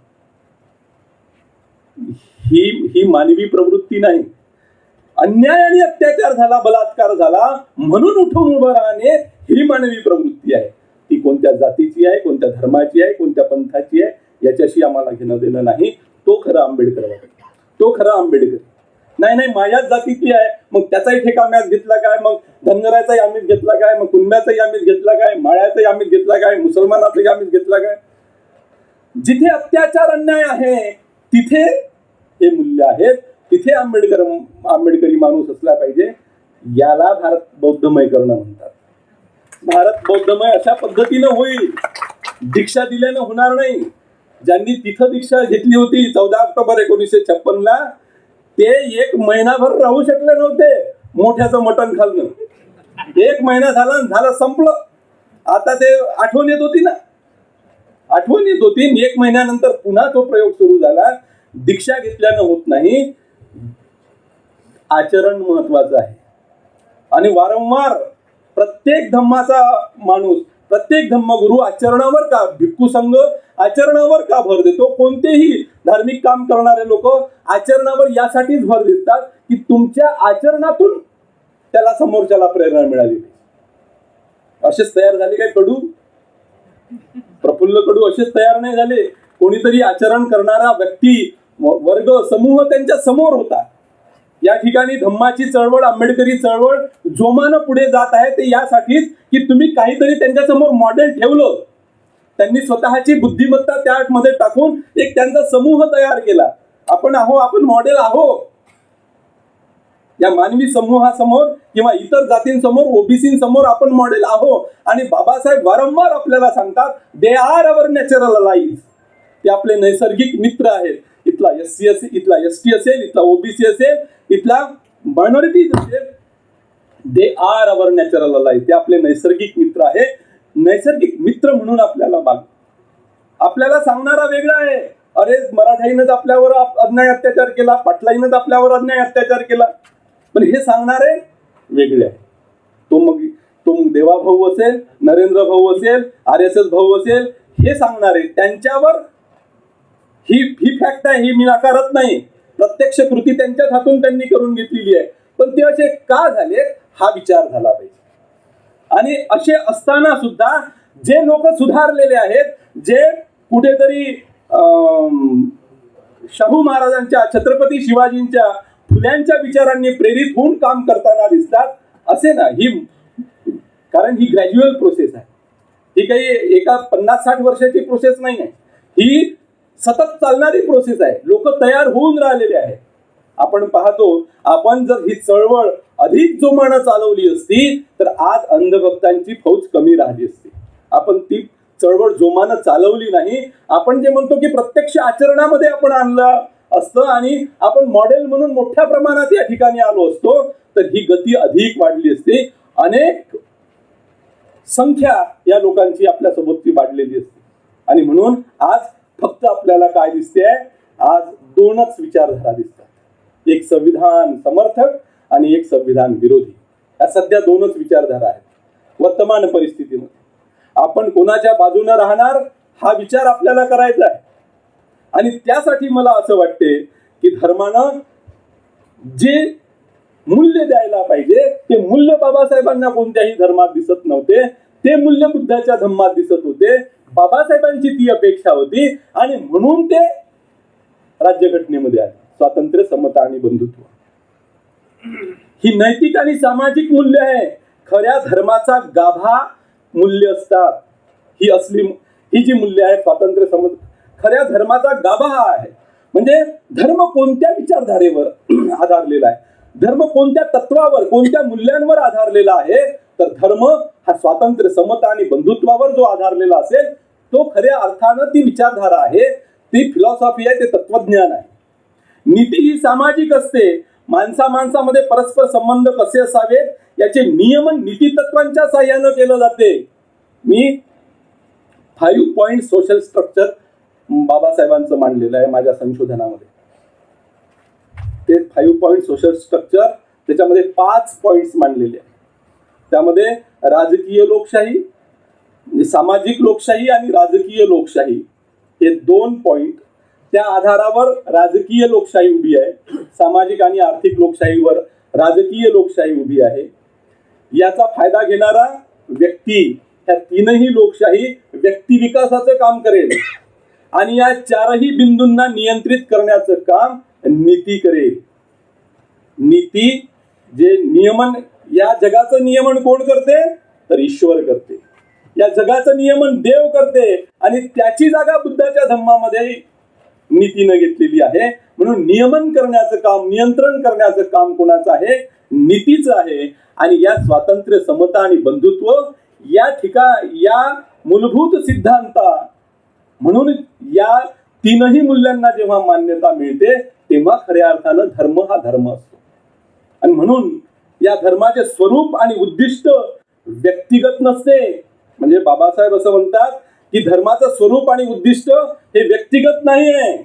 ही मानवी प्रवृत्ती नाही. अन्याय आणि अत्याचार झाला, बलात्कार झाला म्हणून उठून उभं राहणे ही मानवी प्रवृत्ती आहे. ती कोणत्या जातीची आहे, कोणत्या धर्माची आहे, कोणत्या पंथाची आहे, याच्याशी आम्हाला घेणं देणं नाही. तो खरा आंबेडकर आहे, तो खरा आंबेडकर. नाही माझ्याच जातीची आहे, मग त्याचाही ठेका आम्हीच घेतला काय, मग धनगराचाही आम्हीच घेतला काय, मग कुंब्याचाही आम्हीच घेतला काय, माळ्याचाही आम्हीच घेतला काय, मुसलमानाचाही आम्हीच घेतला काय. जिथे अत्याचार अन्याय आहे तिथे हे मूल्य आहेत, तिथे आंबेडकरी माणूस असला पाहिजे. याला भारत बौद्धमय करणं म्हणतात. भारत बौद्धमय अशा पद्धतीनं होईल, दीक्षा दिल्यानं होणार नाही. ज्यांनी तिथं दीक्षा घेतली होती 14 ऑक्टोबर 1956 ते 1 महिनाभर राहू शकले नव्हते मोठ्याचं मटण खाल्लं. 1 महिना झालं संपलं. आता ते आठवण येत होती ना, आठवण येत होती. 1 महिन्यानंतर पुन्हा तो प्रयोग सुरू झाला. दीक्षा घेतल्यानं होत नाही, आचरण महत्वाचं आहे. आणि वारंवार प्रत्येक धम्माचा माणूस, प्रत्येक धम्मगुरू आचरणावर का, भिक्खू संघ आचरणावर का भर देतो? कोणतेही धार्मिक काम करणारे लोक आचरणावर यासाठीच भर देतात की तुमच्या आचरणातून त्याला समोरच्याला प्रेरणा मिळाली. असेच तयार झाले काय कडू, प्रफुल्ल कडू असेच तयार नाही झाले. कोणीतरी आचरण करणारा व्यक्ती, वर्ग, समूह त्यांच्या समोर होता. या ठिकाणी धम्माची चळवळ, आंबेडकरी चळवळ जोमानं पुढे जात आहे ते यासाठीच की तुम्ही काहीतरी त्यांच्या समोर मॉडेल ठेवलं. त्यांनी स्वतःची बुद्धिमत्ता त्यामध्ये टाकून एक त्यांचा समूह तयार केला. आपण मॉडेल आहो. या मानवी समूहासमोर किंवा इतर जातींसमोर, ओबीसींसमोर आपण मॉडेल आहोत. आणि बाबासाहेब वारंवार आपल्याला सांगतात, they are our natural allies. ते आपले नैसर्गिक मित्र आहेत. इथला एससी असेल, इथला एसटी असेल, इथला ओबीसी असेल, इथला मायनॉरिटीज असेल, they are our natural allies. ते आपले नैसर्गिक मित्र आहे. नैसर्गिक मित्र म्हणून आपल्याला आपल्याला सांगणारा वेगळा आहे. अरे मराठाईनंच आपल्यावर अन्याय अत्याचार केला, पाटलाईनंच आपल्यावर अन्याय अत्याचार केला. पण हे सांगणारे वेगळे आहे. तो देवा भाऊ असेल, नरेंद्र भाऊ असेल, RSS भाऊ असेल, हे सांगणारे त्यांच्यावर ही फॅक्ट आहे, ही मी नाकारत नाही. प्रत्यक्ष कृती त्यांच्याच हातून त्यांनी करून घेतलेली आहे. पण ते असे का झाले हा विचार झाला पाहिजे. आणि असे असताना सुद्धा जे लोक सुधारलेले आहेत, जे कुठेतरी शाहू महाराजांच्या, छत्रपती शिवाजींच्या, फुल्यांच्या विचारांनी प्रेरित होऊन काम करताना दिसतात, असे ना. कारण ही ग्रॅज्युअल प्रोसेस आहे. ही काही एका 50-60 वर्षाची प्रोसेस नाही आहे. ही सतत चालणारी प्रोसेस आहे. लोक तयार होऊन राहिलेले आहेत. आपण पाहतो, आपण जर ही चळवळ अधिक जोमानं चालवली असती तर आज अंधभक्तांची फौज कमी राहिली असती. आपण ती चळवळ जोमानं चालवली नाही. आपण जे म्हणतो की प्रत्यक्ष आचरणामध्ये आपण आणलं असतं आणि आपण मॉडेल म्हणून मोठ्या प्रमाणात या ठिकाणी आलो असतो तर ही गती अधिक वाढली असती. अनेक संख्या या लोकांची आपल्यासोबतची वाढलेली असते. आणि म्हणून आज फक्त आपल्याला काय दिसते, आज दोनच विचारधारा दिसतात. एक संविधान समर्थक आणि एक संविधान विरोधी. या सध्या दोनच विचारधारा आहेत वर्तमान परिस्थितीमध्ये. आपण कोणाच्या बाजूने राहणार हा विचार आपल्याला करायचा आहे. आणि त्यासाठी मला असं वाटते की धर्मानं जे मूल्य द्यायला पाहिजे ते मूल्य बाबासाहेबांना कोणत्याही धर्मात दिसत नव्हते. ते मूल्य बुद्धाच्या धम्मात दिसत होते. बाबासाहेबांची ती अपेक्षा होती आणि म्हणून ते राज्यघटनेमध्ये आले. स्वातंत्र्य, समता आणि बंधुत्व ही नैतिक आणि सामाजिक मूल्य आहे. खऱ्या धर्माचा गाभा मूल्य असतात. ही जी मूल्य आहे, स्वातंत्र्य, समता, खऱ्या धर्माचा गाभा हा आहे. म्हणजे धर्म कोणत्या विचारधारेवर आधारलेला आहे, धर्म कोणत्या तत्वावर, कोणत्या मूल्यांवर आधारलेला आहे, तर धर्म हा स्वातंत्र्य, समता आणि बंधुत्वावर जो आधारलेला असेल तो खऱ्या अर्थानं ती विचारधारा आहे, ती फिलॉसॉफी आहे, ते तत्वज्ञान आहे. नीती ही सामाजिक असते. माणसामध्ये परस्पर संबंध कसे असावेत याचे नियमन नीती तत्वांच्या साह्यानं केलं जाते. मी 5 पॉइंट सोशल स्ट्रक्चर बाबासाहेबांचं मांडलेलं आहे माझ्या संशोधनामध्ये. ते 5 पॉइंट सोशल स्ट्रक्चर, त्याच्यामध्ये 5 पॉइंट्स मांडलेले आहेत. त्यामध्ये राजकीय लोकशाही, सामाजिक लोकशाही आणि राजकीय लोकशाही हे 2 पॉइंट. त्या आधारावर राजकीय लोकशाही उभी आहे. सामाजिक आणि आर्थिक लोकशाहीवर राजकीय लोकशाही उभी आहे. याचा फायदा घेणारा व्यक्ती, ह्या 3ही लोकशाही व्यक्ती विकासाचं काम करेल आणि या 4ही बिंदूंना नियंत्रित करण्याचं काम नीती करेल. नीती जे नियमन, या जगाचं नियमन कोण करते तर ईश्वर करते. या जगाचं नियमन देव करते आणि त्याची जागा बुद्धाच्या धम्मामध्ये नीतीनं घेतलेली आहे. म्हणून नियमन करण्याचं काम, नियंत्रण करण्याचं काम कोणाचं आहे, नीतीचं आहे. आणि या स्वातंत्र्य, समता आणि बंधुत्व या मूलभूत सिद्धांता, म्हणून या 3ही मूल्यांना जेव्हा मान्यता मिळते तेव्हा खऱ्या अर्थानं धर्म हा धर्म असतो. आणि म्हणून या धर्माचे स्वरूप आणि उद्दिष्ट व्यक्तिगत नसते. म्हणजे बाबासाहेब असं म्हणतात की धर्माचं स्वरूप आणि उद्दिष्ट हे व्यक्तिगत नाही आहे.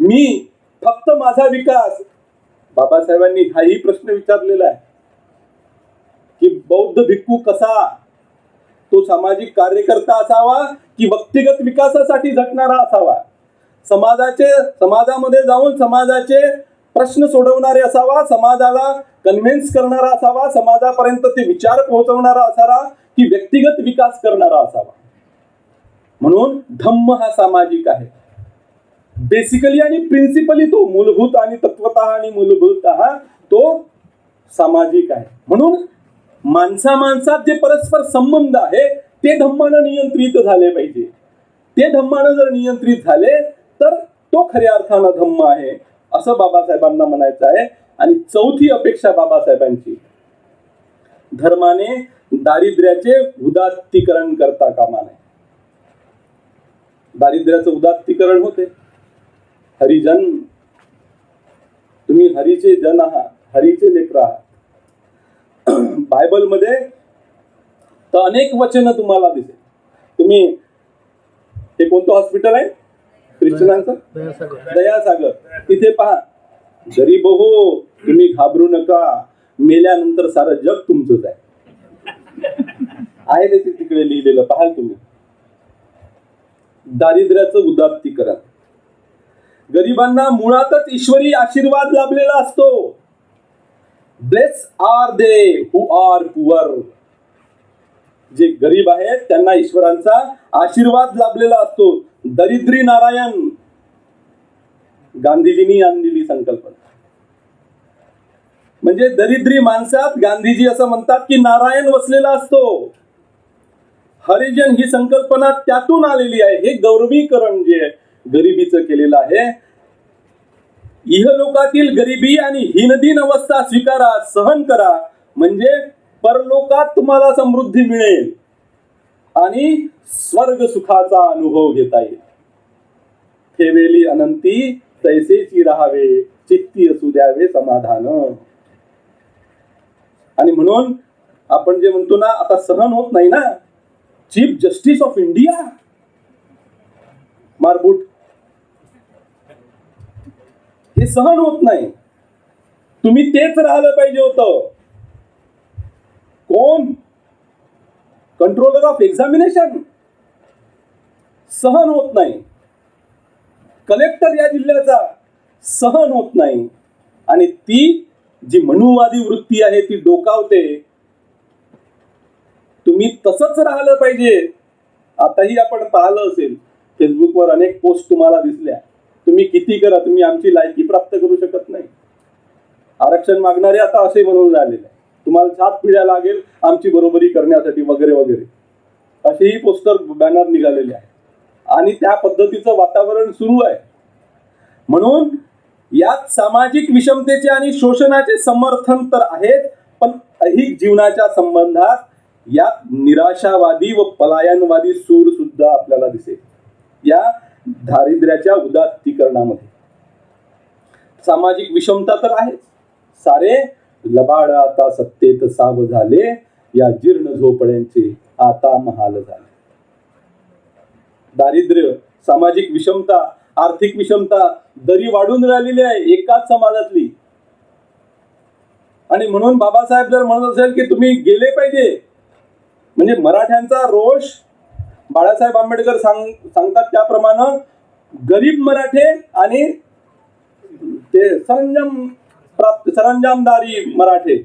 मी फक्त माझा विकास. बाबासाहेबांनी हाही प्रश्न विचारलेला आहे की बौद्ध भिक्खू कसा, तो सामाजिक कार्यकर्ता असावा की व्यक्तिगत विकासासाठी झटणारा असावा, समाजामध्ये जाऊन समाजाचे प्रश्न सोडवणारे असावा, समाजाला कन्व्हिन्स करणारा असावा, समाजापर्यंत ते विचार पोहोचवणारा असावा की व्यक्तिगत विकास करणारा असावा. म्हणून धम्म हा सामाजिक आहे बेसिकली आणि प्रिन्सिपली. तो मूलभूत आणि तत्वतः आणि मूलभूतः तो सामाजिक आहे. म्हणून माणसात जे परस्पर संबंध आहे ते धम्मानं नियंत्रित झाले पाहिजे. ते धम्मानं जर नियंत्रित झाले तर तो खऱ्या अर्थानं धम्म आहे असं बाबासाहेबांना म्हणायचं आहे. आणि चौथी अपेक्षा बाबासाहेबांची, धर्माने दारिद्र्याचे उदात्तीकरण करता कामा नये. दारिद्र्याचं उदात्तीकरण होते. हरिजन, तुम्ही हरीचे जन आहात, हरीचे लेकर आहात. बायबलमध्ये तर अनेक वचन तुम्हाला दिसेल. तुम्ही हे कोणतं हॉस्पिटल आहे ख्रिश्चनांचं? दयासागर. तिथे पहा, गरीब हो तुम्ही घाबरू नका, मेल्यानंतर सारं जग तुमचंच आहे. आहे ते तिकडे लिहिलेलं, पाहाल तुम्ही. दारिद्र्याचं उदात्तीकरण. गरिबांना मुळातच ईश्वरी आशीर्वाद लाभलेला असतो. Bless are they who are poor. जे गरीब आहेत त्यांना ईश्वरांचा आशीर्वाद लाभलेला असतो. दरिद्री नारायण, गांधीजींनी आणलेली संकल्पना. म्हणजे दरिद्री माणसात गांधीजी असं म्हणतात की नारायण वसलेला असतो. हरिजन ही संकल्पना त्यातून आलेली आहे. हे गौरवीकरण जे गरिबीचं केलेलं आहे. इहलोकातील गरिबी आणि हीनदीन अवस्था स्वीकारा, सहन करा, म्हणजे परलोकात तुम्हाला समृद्धी मिळेल आणि स्वर्ग सुखाचा अनुभव घेता येईल. ठेवेली अनंती तैसेची राहावे, चित्ती असू द्यावे समाधान. आणि म्हणून आपण जे म्हणतो ना, आता सहन होत नाही ना. चीफ जस्टिस ऑफ इंडिया मारबूट, हे सहन होत नाही. तुम्ही तेच राहिलं पाहिजे होतं. कोण? Controller of examination. सहन होत नाही. कलेक्टर या जिल्ह्याचा सहन होत नाही. आणि ती जी मनुवादी वृत्ती आहे ती डोकावते. तुम्ही तसंच राहिलं पाहिजे. आताही आपण पाहिलं असेल, फेसबुकवर अनेक पोस्ट तुम्हाला दिसल्या. तुम्ही किती करा, तुम्ही आमची लायकी प्राप्त करू शकत नाही. आरक्षण मागणारे आता असे म्हणून राहिलेले, तुम्हाला 7 पिढ्या लागेल आमची बरोबरी करण्यासाठी वगैरे वगैरे, असेही पोस्टर बॅनर निघालेले आहे. आणि त्या पद्धतीचं वातावरण सुरू आहे. म्हणून यात सामाजिक विषमतेचे आणि शोषणाचे समर्थन तर आहेत, पण ऐहिक जीवनाच्या संबंधात यात निराशावादी व पलायनवादी सूर सुद्धा आपल्याला दिसेल. या दारिद्र्याच्या उदात्तीकरणामध्ये सामाजिक विषमता तर आहेच. सारे लबाड आता सत्तेत साव झाले, या जीर्ण झोपड्यांचे आता महाल झाले. दारिद्र्य, सामाजिक विषमता, आर्थिक विषमता दरी वाढून राहिलेली आहे एकाच समाजातली. आणि म्हणून बाबासाहेब जर म्हणत असेल की तुम्ही गेले पाहिजे, म्हणजे मराठ्यांचा रोष, बाळासाहेब आंबेडकर सांगतात त्याप्रमाणे गरीब मराठे आणि ते सरंजामदारी मराठे,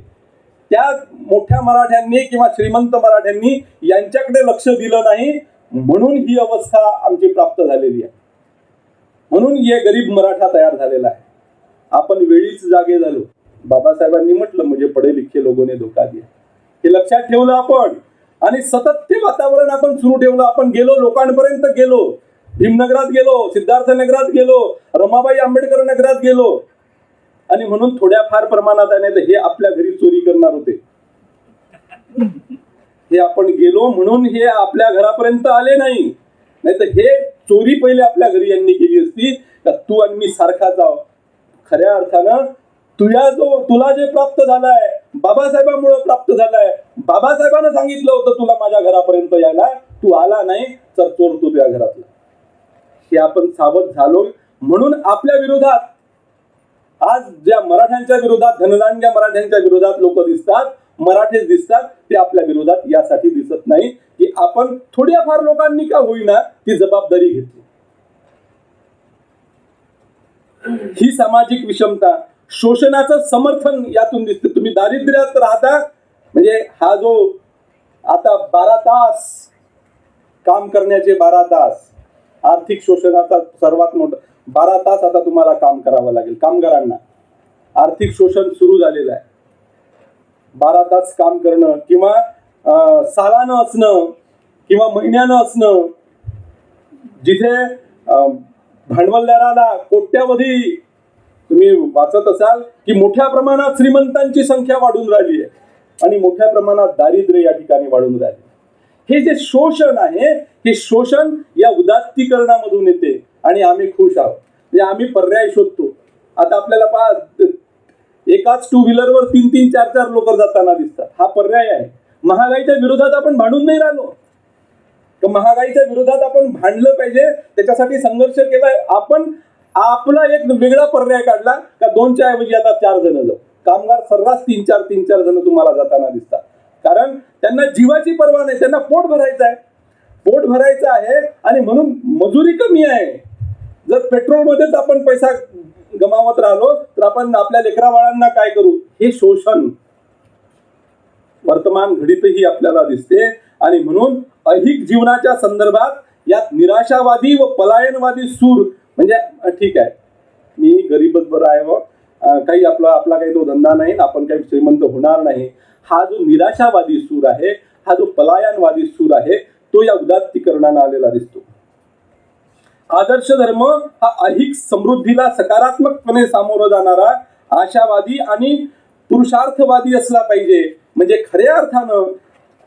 त्या मोठ्या मराठ्यांनी किंवा श्रीमंत मराठ्यांनी यांच्याकडे लक्ष दिलं नाही, म्हणून ही अवस्था आमची प्राप्त झालेली आहे. म्हणून हे गरीब मराठा तयार झालेला आहे. आपण वेळीच जागे झालो. बाबासाहेबांनी म्हटलं मुझे पढे लिखे लोगों ने धोखा दिया. हे लक्षात ठेवलं आपण आणि सतत ते वातावरण आपण सुरू ठेवलं. आपण गेलो, लोकांपर्यंत गेलो, भीमनगरात गेलो, सिद्धार्थ नगरात गेलो, रमाबाई आंबेडकर नगरात गेलो. आणि म्हणून थोड्या फार प्रमाणात आहे, नाही हे आपल्या घरी चोरी करणार होते, हे आपण गेलो म्हणून हे आपल्या घरापर्यंत आले नाही. नाही तर हे चोरी पहिले आपल्या घरी यांनी केली असती. का तू आणि मी सारखाच आहोत. खऱ्या अर्थानं तुला जे प्राप्त झालंय बाबासाहेबांमुळे प्राप्त झालंय. बाबासाहेबांना सांगितलं होतं तुला माझ्या घरापर्यंत यायला, तू आला नाही तर चोर तू तुझ्या घरातला. हे आपण सावध झालो. म्हणून आपल्या विरोधात आज ज्या मराठ्यांच्या विरोधात, धनदांड्या मराठ्यांच्या विरोधात लोक दिसतात, मराठेच दिसतात, ते आपल्या विरोधात यासाठी दिसत नाही की आपण थोड्याफार लोकांनी का होईना ती जबाबदारी घेतली. ही सामाजिक विषमता, शोषणाचं समर्थन यातून दिसते. तुम्ही दारिद्र्यात राहता म्हणजे हा जो आता 12 तास काम करण्याचे 12 तास, आर्थिक शोषणाचा सर्वात मोठा 12 तास आता तुम्हाला काम करावं लागेल. कामगारांना आर्थिक शोषण सुरू झालेलं आहे. 12 तास काम करणं किंवा सालानं असणं किंवा महिन्यानं असणं, जिथे भांडवलदाराला कोट्यावधी तुम्ही वाचत असाल की मोठ्या प्रमाणात श्रीमंतांची संख्या वाढून राहिली आहे आणि मोठ्या प्रमाणात दारिद्र्य या ठिकाणी वाढून राहिले. हे जे शोषण आहे, हे शोषण या उदात्तीकरणामधून येते आणि आम्ही खुश आहोत. म्हणजे आम्ही पर्याय शोधतो. आता आपल्याला पहा, एकाच टू व्हीलरवर 3-3, 4-4 लोक जाताना दिसतात. हा पर्याय आहे. महागाईच्या विरोधात आपण भांडून नाही राहिलो. तर महागाईच्या विरोधात आपण भांडलं पाहिजे, त्याच्यासाठी संघर्ष केलाय आपण. आपला एक वेगळा पर्याय काढला का 2च्या ऐवजी आता 4 जण जाऊ. कामगार सर्रास 3-4 जण तुम्हाला जाताना दिसतात. कारण त्यांना जीवाची पर्वा नाही, त्यांना पोट भरायचं आहे. पोट भरायचं आहे आणि म्हणून मजुरी कमी आहे. जर पेट्रोलमध्येच आपण पैसा गमावत राहिलो तर आपण आपल्या लेकरा बाळांना काय करू. हे शोषण वर्तमान घडीतही आपल्याला दिसते. आणि म्हणून ऐहिक जीवनाच्या संदर्भात यात निराशावादी व पलायनवादी सूर, म्हणजे ठीक आहे मी गरीबच बरं आहे व काही आपला काही तो धंदा नाही, आपण काही श्रीमंत होणार नाही, हा जो निराशावादी सूर आहे, हा जो पलायनवादी सूर आहे, तो या उदात्तीकरणाने आलेला दिसतो. आदर्श धर्म हा ऐहिक समृद्धीला सकारात्मकपणे सामोरं जाणारा, आशावादी आणि पुरुषार्थवादी असला पाहिजे. म्हणजे खऱ्या अर्थानं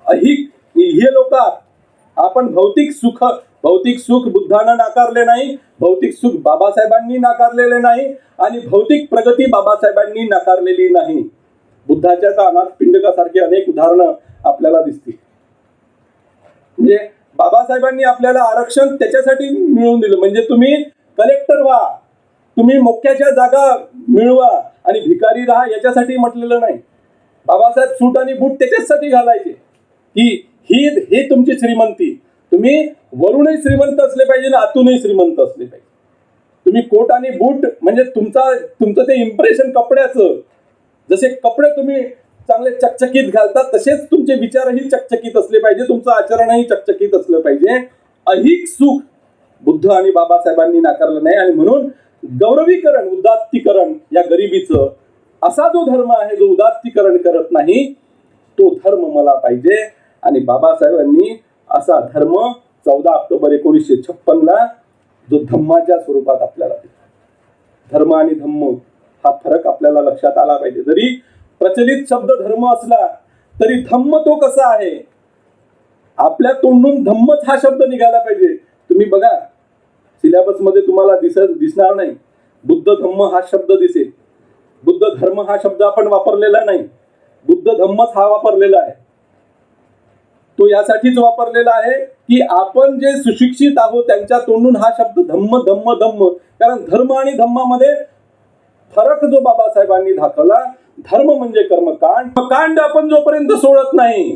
ऐहिक हे लोक, आपण भौतिक सुख बुद्धानं नाकारले नाही, भौतिक सुख बाबासाहेबांनी नाकारलेले नाही आणि भौतिक प्रगती बाबासाहेबांनी नाकारलेली नाही. बुद्धाच्या अनाथ पिंडकासारखी अनेक उदाहरणं आपल्याला दिसतील. म्हणजे बाबासाहेबांनी आपल्याला आरक्षण त्याच्यासाठी मिळवून दिलं, म्हणजे तुम्ही कलेक्टर व्हा, तुम्ही मोक्याच्या जागा मिळवा आणि भिकारी राहा, याच्यासाठी म्हटलेलं नाही. बाबासाहेब सूट आणि बूट त्याच्यासाठी घालायचे की ही तुमची श्रीमंती. तुम्ही वरूनही श्रीमंत असले पाहिजे आणि आतूनही श्रीमंत असले पाहिजे. तुम्ही कोट आणि बूट म्हणजे तुमचं ते इम्प्रेशन कपड्याचं, जसे कपडे तुम्ही चांगले चकचकीत घालतात तसेच तुमचे विचारही चकचकीत असले पाहिजे, तुमचं आचरणही चकचकीत असलं पाहिजे. ऐहिक सुख बुद्ध आणि बाबासाहेबांनी नाकारलं नाही आणि म्हणून गौरवीकरण, उदात्तीकरण या गरिबीचं, असा जो धर्म आहे जो उदात्तीकरण करत नाही, तो धर्म मला पाहिजे. आणि बाबासाहेबांनी असा धर्म 14 ऑक्टोबर 1956 जो धम्माच्या स्वरूपात आपल्याला दिला. धर्म आणि धम्म हा फरक आपल्याला लक्षात आला पाहिजे. जरी प्रचलित शब्द धर्म असला तरी धम्म तो कसा आहे, आपल्या तोंडून धम्मच हा शब्द निघाला पाहिजे. तुम्ही बघा सिलेबस मध्ये तुम्हाला दिसणार नाही बुद्ध धम्म हा शब्द दिसेल. बुद्ध धर्म हा शब्द आपण वापरलेला नाही, बुद्ध धम्मच हा वापरलेला आहे. तो यासाठीच वापरलेला आहे की आपण जे सुशिक्षित आहोत त्यांच्या तोंडून हा शब्द धम्म धम्म धम्म, कारण धर्म आणि धम्मामध्ये फरक जो बाबासाहेबांनी दाखवला, धर्म म्हणजे कर्मकांड आपण जोपर्यंत सोडत नाही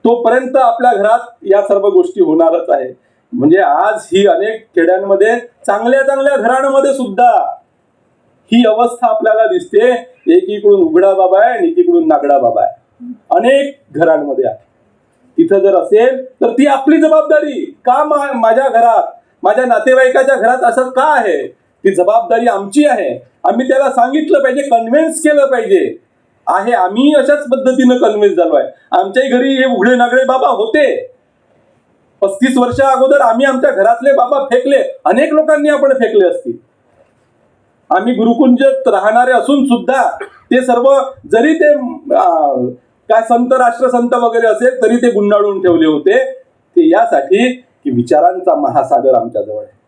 तोपर्यंत आपल्या घरात या सर्व गोष्टी होणारच आहे. म्हणजे आज ही अनेक खेड्यांमध्ये चांगल्या घरांमध्ये सुद्धा ही अवस्था आपल्याला दिसते. एकीकडून उघडा बाबा आहे आणि एकीकडून नागडा बाबा आहे, अनेक घरांमध्ये आहे. तिथं जर असेल तर ती आपली जबाबदारी का, माझ्या घरात माझ्या नातेवाईकाच्या घरात असं का आहे, ती जबाबदारी आमची आहे. आम्ही त्याला सांगितलं पाहिजे, कन्व्हिन्स केलं पाहिजे. आहे आम्ही अशाच पद्धतीनं कन्व्हिन्स झालो आहे. आमच्याही घरी हे उघडे नागडे बाबा होते. 35 वर्षा अगोदर आम्ही आमच्या घरातले बाबा फेकले, अनेक लोकांनी आपण फेकले असतील. आम्ही गुरुकुंजात राहणारे असून सुद्धा ते सर्व, जरी ते काय संत राष्ट्रसंत वगैरे असेल तरी ते गुंडाळून ठेवले होते. ते यासाठी की विचारांचा महासागर आमच्या जवळ आहे.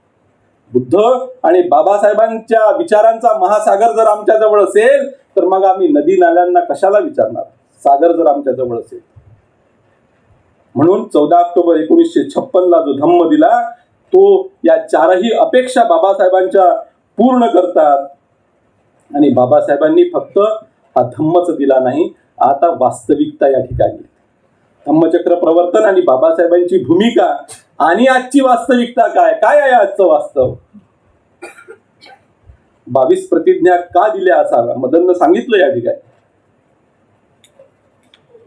बुद्ध आणि बाबासाहेबांच्या विचारांचा महासागर जर आमच्या जवळ असेल तर मग आम्ही नदी नाल्यांना कशाला विचारणार, सागर जर आमच्या जवळ असेल. म्हणून 14 ऑक्टोबर 1956 जो धम्म दिला तो या चारही अपेक्षा बाबासाहेबांच्या पूर्ण करतात. आणि बाबासाहेबांनी फक्त हा धम्मच दिला नाही, आता वास्तविकता या ठिकाणी धम्मचक्र प्रवर्तन आणि बाबासाहेबांची भूमिका आणि आजची वास्तविकता काय आहे. आजचं वास्तव 22 प्रतिज्ञा का दिल्या असाव्या, मदननं सांगितलं या ठिकाणी,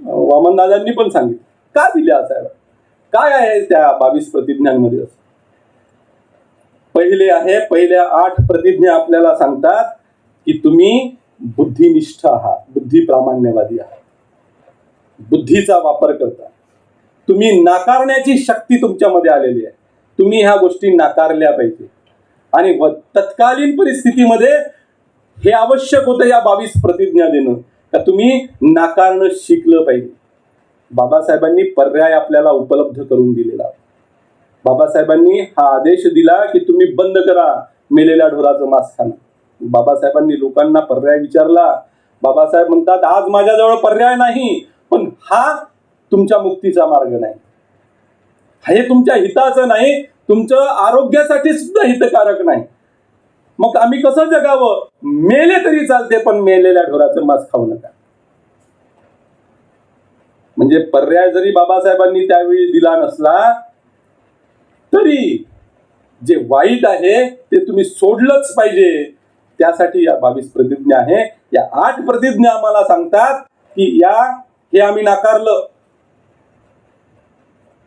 वामनदादांनी पण सांगितलं का दिल्या असाव्या. काय आहे त्या 22 प्रतिज्ञांमध्ये. पहिल्या 8 प्रतिज्ञा आपल्याला सांगतात की तुम्ही बुद्धिनिष्ठ आहात, बुद्धी प्रामाण्यवादी आहात, बुद्धीचा वापर करता. तुम्ही नाकारण्याची शक्ती तुमच्यामध्ये आलेली आहे. तुम्ही ह्या गोष्टी नाकारल्या पाहिजे आणि तत्कालीन परिस्थितीमध्ये हे आवश्यक होतं या 22 प्रतिज्ञा देणं, का तुम्ही नाकारणं शिकलं पाहिजे. बाबासाहेबांनी पर्याय आपल्याला उपलब्ध करून दिलेला. बाबासाहेबांनी हा आदेश दिला की तुम्ही बंद करा मेलेल्या ढोराचं मांस खाणं. बाबासाहेबांनी लोकांना पर्याय विचारला. बाबासाहेब म्हणतात आज माझ्याजवळ पर्याय नाही, पण हा तुमच्या मुक्तीचा मार्ग नाही, हे तुमच्या हिताचं नाही, तुमच्या आरोग्यासाठी सुद्धा हितकारक नाही. मग आम्ही कसं जगावं? मेले तरी चालते, पण मेलेल्या ढोराचं मांस खाऊ नका. म्हणजे पर्याय जरी बाबासाहेबांनी त्यावेळी दिला नसला तरी जे वाईट आहे ते तुम्ही सोडलंच पाहिजे. त्यासाठी या 22 प्रतिज्ञा आहे. या 8 प्रतिज्ञा आम्हाला सांगतात की हे आम्ही नाकारलं,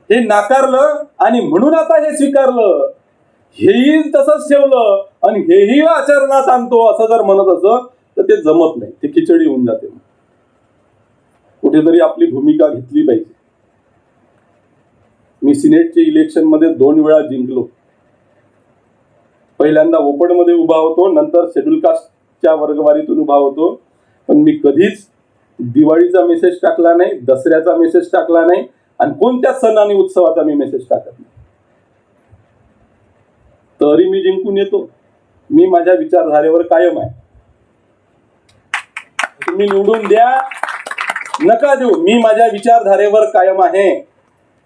हे नाकारलं आणि म्हणून आता हे स्वीकारलं, हेही तसंच ठेवलं आणि हेही आचरणात आणतो असं जर म्हणत असं तर ते जमत नाही, ते खिचडी होऊन जाते. कुठेतरी आपली भूमिका घेतली पाहिजे. मी सिनेटच्या इलेक्शन मध्ये 2 वेळा जिंकलो. पहिल्यांदा ओपन मध्ये उभा होतो, नंतर शेड्यूल कास्टच्या वर्गवारीतून उभा होतो. पण मी कधीच दिवाळीचा मेसेज टाकला नाही, दसऱ्याचा मेसेज टाकला नाही आणि कोणत्या सण आणि उत्सवाचा मी मेसेज टाकत नाही. तरी मी जिंकून येतो. मी माझ्या विचारधारेवर कायम आहे. तुम्ही निवडून द्या नका देऊ, मी माझ्या विचारधारेवर कायम आहे.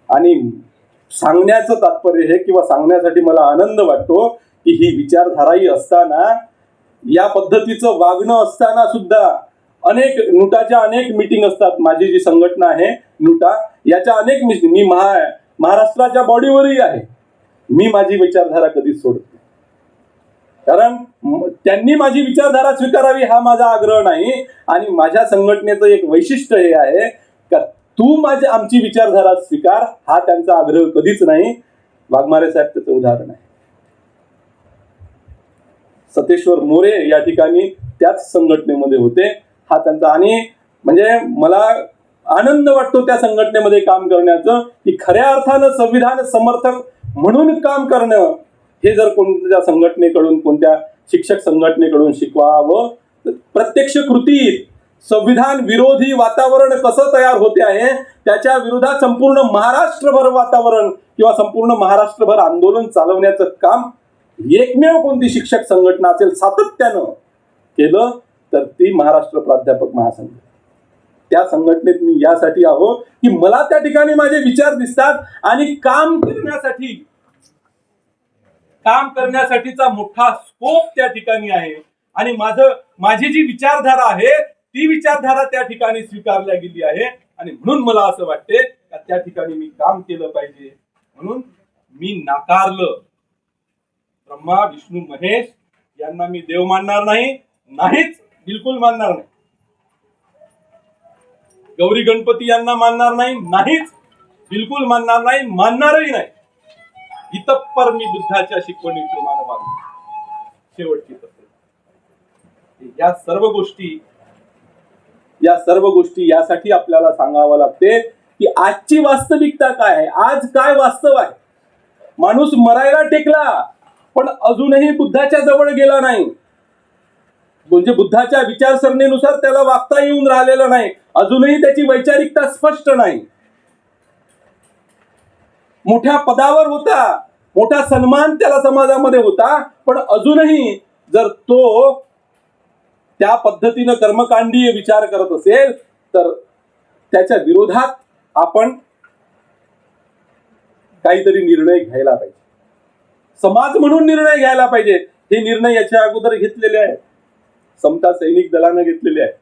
आणि सांगण्याचं तात्पर्य हे किंवा सांगण्यासाठी मला आनंद वाटतो की ही विचारधाराही असताना, या पद्धतीचं वागणं असताना सुद्धा नुटाच्या अनेक मीटिंग असतात. माझी जी संघटना आहे नुटा, याच्या अनेक मीटिंग मी महाराष्ट्राच्या बॉडीवरही आहे. मी माझी विचारधारा कधीच सोडत नाही, कारण त्यांनी माझी विचारधारा स्वीकारावी हा माझा आग्रह नाही. आणि माझ्या संघटनेचं एक वैशिष्ट्य हे आहे का तू आमची विचारधारा स्वीकार, हा त्यांचा आग्रह कधीच नाही. वाघमारे साहेब त्याचं उदाहरण आहे. सतेश्वर मोरे या ठिकाणी त्याच संघटनेमध्ये होते, हा त्यांचा. आणि म्हणजे मला आनंद वाटतो त्या संघटनेमध्ये काम करण्याचं, की खऱ्या अर्थानं संविधान समर्थक म्हणून काम करणं हे जर कोणत्या संघटनेकडून, कोणत्या शिक्षक संघटनेकडून शिकवावं, प्रत्यक्ष कृतीत संविधान विरोधी वातावरण कसं तयार होते आहे त्याच्या विरोधात संपूर्ण महाराष्ट्रभर वातावरण किंवा संपूर्ण महाराष्ट्रभर आंदोलन चालवण्याचं काम एकमेव कोणती शिक्षक संघटना असेल सातत्यानं केलं तर ती महाराष्ट्र प्राध्यापक महासंघ. त्या संघटनेत मी यासाठी आहो की मला त्या ठिकाणी माझे विचार दिसतात आणि काम करण्यासाठीचा मोठा स्कोप त्या ठिकाणी आहे. आणि माझी जी विचारधारा आहे ती विचारधारा त्या ठिकाणी स्वीकारल्या गेली आहे. आणि म्हणून मला असं वाटते की त्या ठिकाणी मी काम केलं पाहिजे. म्हणून मी नाकारलं. ब्रह्मा विष्णू महेश यांना मी देव मानणार नाहीच, बिलकुल मानणार नाही. गौरी गणपती यांना मानणार नाहीच, बिलकुल मानणार नाही, मानणारही नाही. इतप्पर मी बुद्धाच्या शिकवणीप्रमाणे वागतो. शेवटची तत्त्वे. या सर्व गोष्टी यासाठी आपल्याला सांगावं लागते की आजची वास्तविकता काय आहे, आज काय वास्तव आहे. माणूस मरायला टेकला पण अजूनही बुद्धाच्या जवळ गेला नाही. म्हणजे बुद्धाच्या विचारसरणीनुसार त्याला वागता येऊन राहिलेलं नाही. अजूनही त्याची वैचारिकता स्पष्ट नाही. मोठ्या पदावर होता, मोठा सन्मान त्याला समाजामध्ये होता, पण अजूनही जर तो त्या पद्धतीनं कर्मकांडीय विचार करत असेल तर त्याच्या विरोधात आपण काहीतरी निर्णय घ्यायला पाहिजे. समाज म्हणून निर्णय घ्यायला पाहिजे. हे निर्णय याच्या अगोदर घेतलेले आहेत, समता सैनिक दलानं घेतलेले आहेत.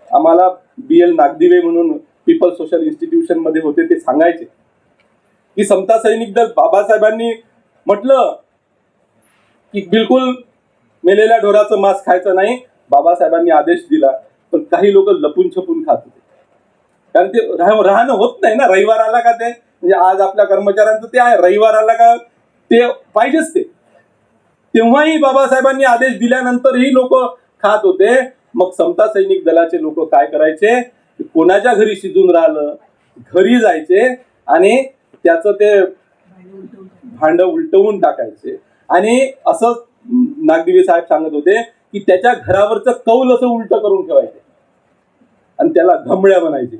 आम्हाला BL नागदिवे म्हणून पीपल सोशल इन्स्टिट्यूशन मध्ये होते, ते सांगायचे की समता सैनिक दल बाबासाहेबांनी म्हटलं की बिलकुल मेलेल्या ढोराचं मांस खायचं नाही. बाबासाहेबांनी आदेश दिला, पण काही लोक लपून छपून खात होते, कारण ते राहणं होत नाही ना. रविवार आला का ते, म्हणजे आज आपल्या कर्मचाऱ्यांचं ते आहे, रविवार आला का ते पाहिजेच ते. तेव्हाही बाबासाहेबांनी आदेश दिल्यानंतरही लोक खात होते. मग समता सैनिक दलाचे लोक काय करायचे, कोणाच्या घरी शिजून राहिलं घरी जायचे आणि त्याचं ते भांड उलटवून टाकायचे. आणि असं नागदिवे साहेब सांगत होते की त्याच्या घरावरचं कौल असं उलट करून ठेवायचे आणि त्याला घमड्या म्हणायचे.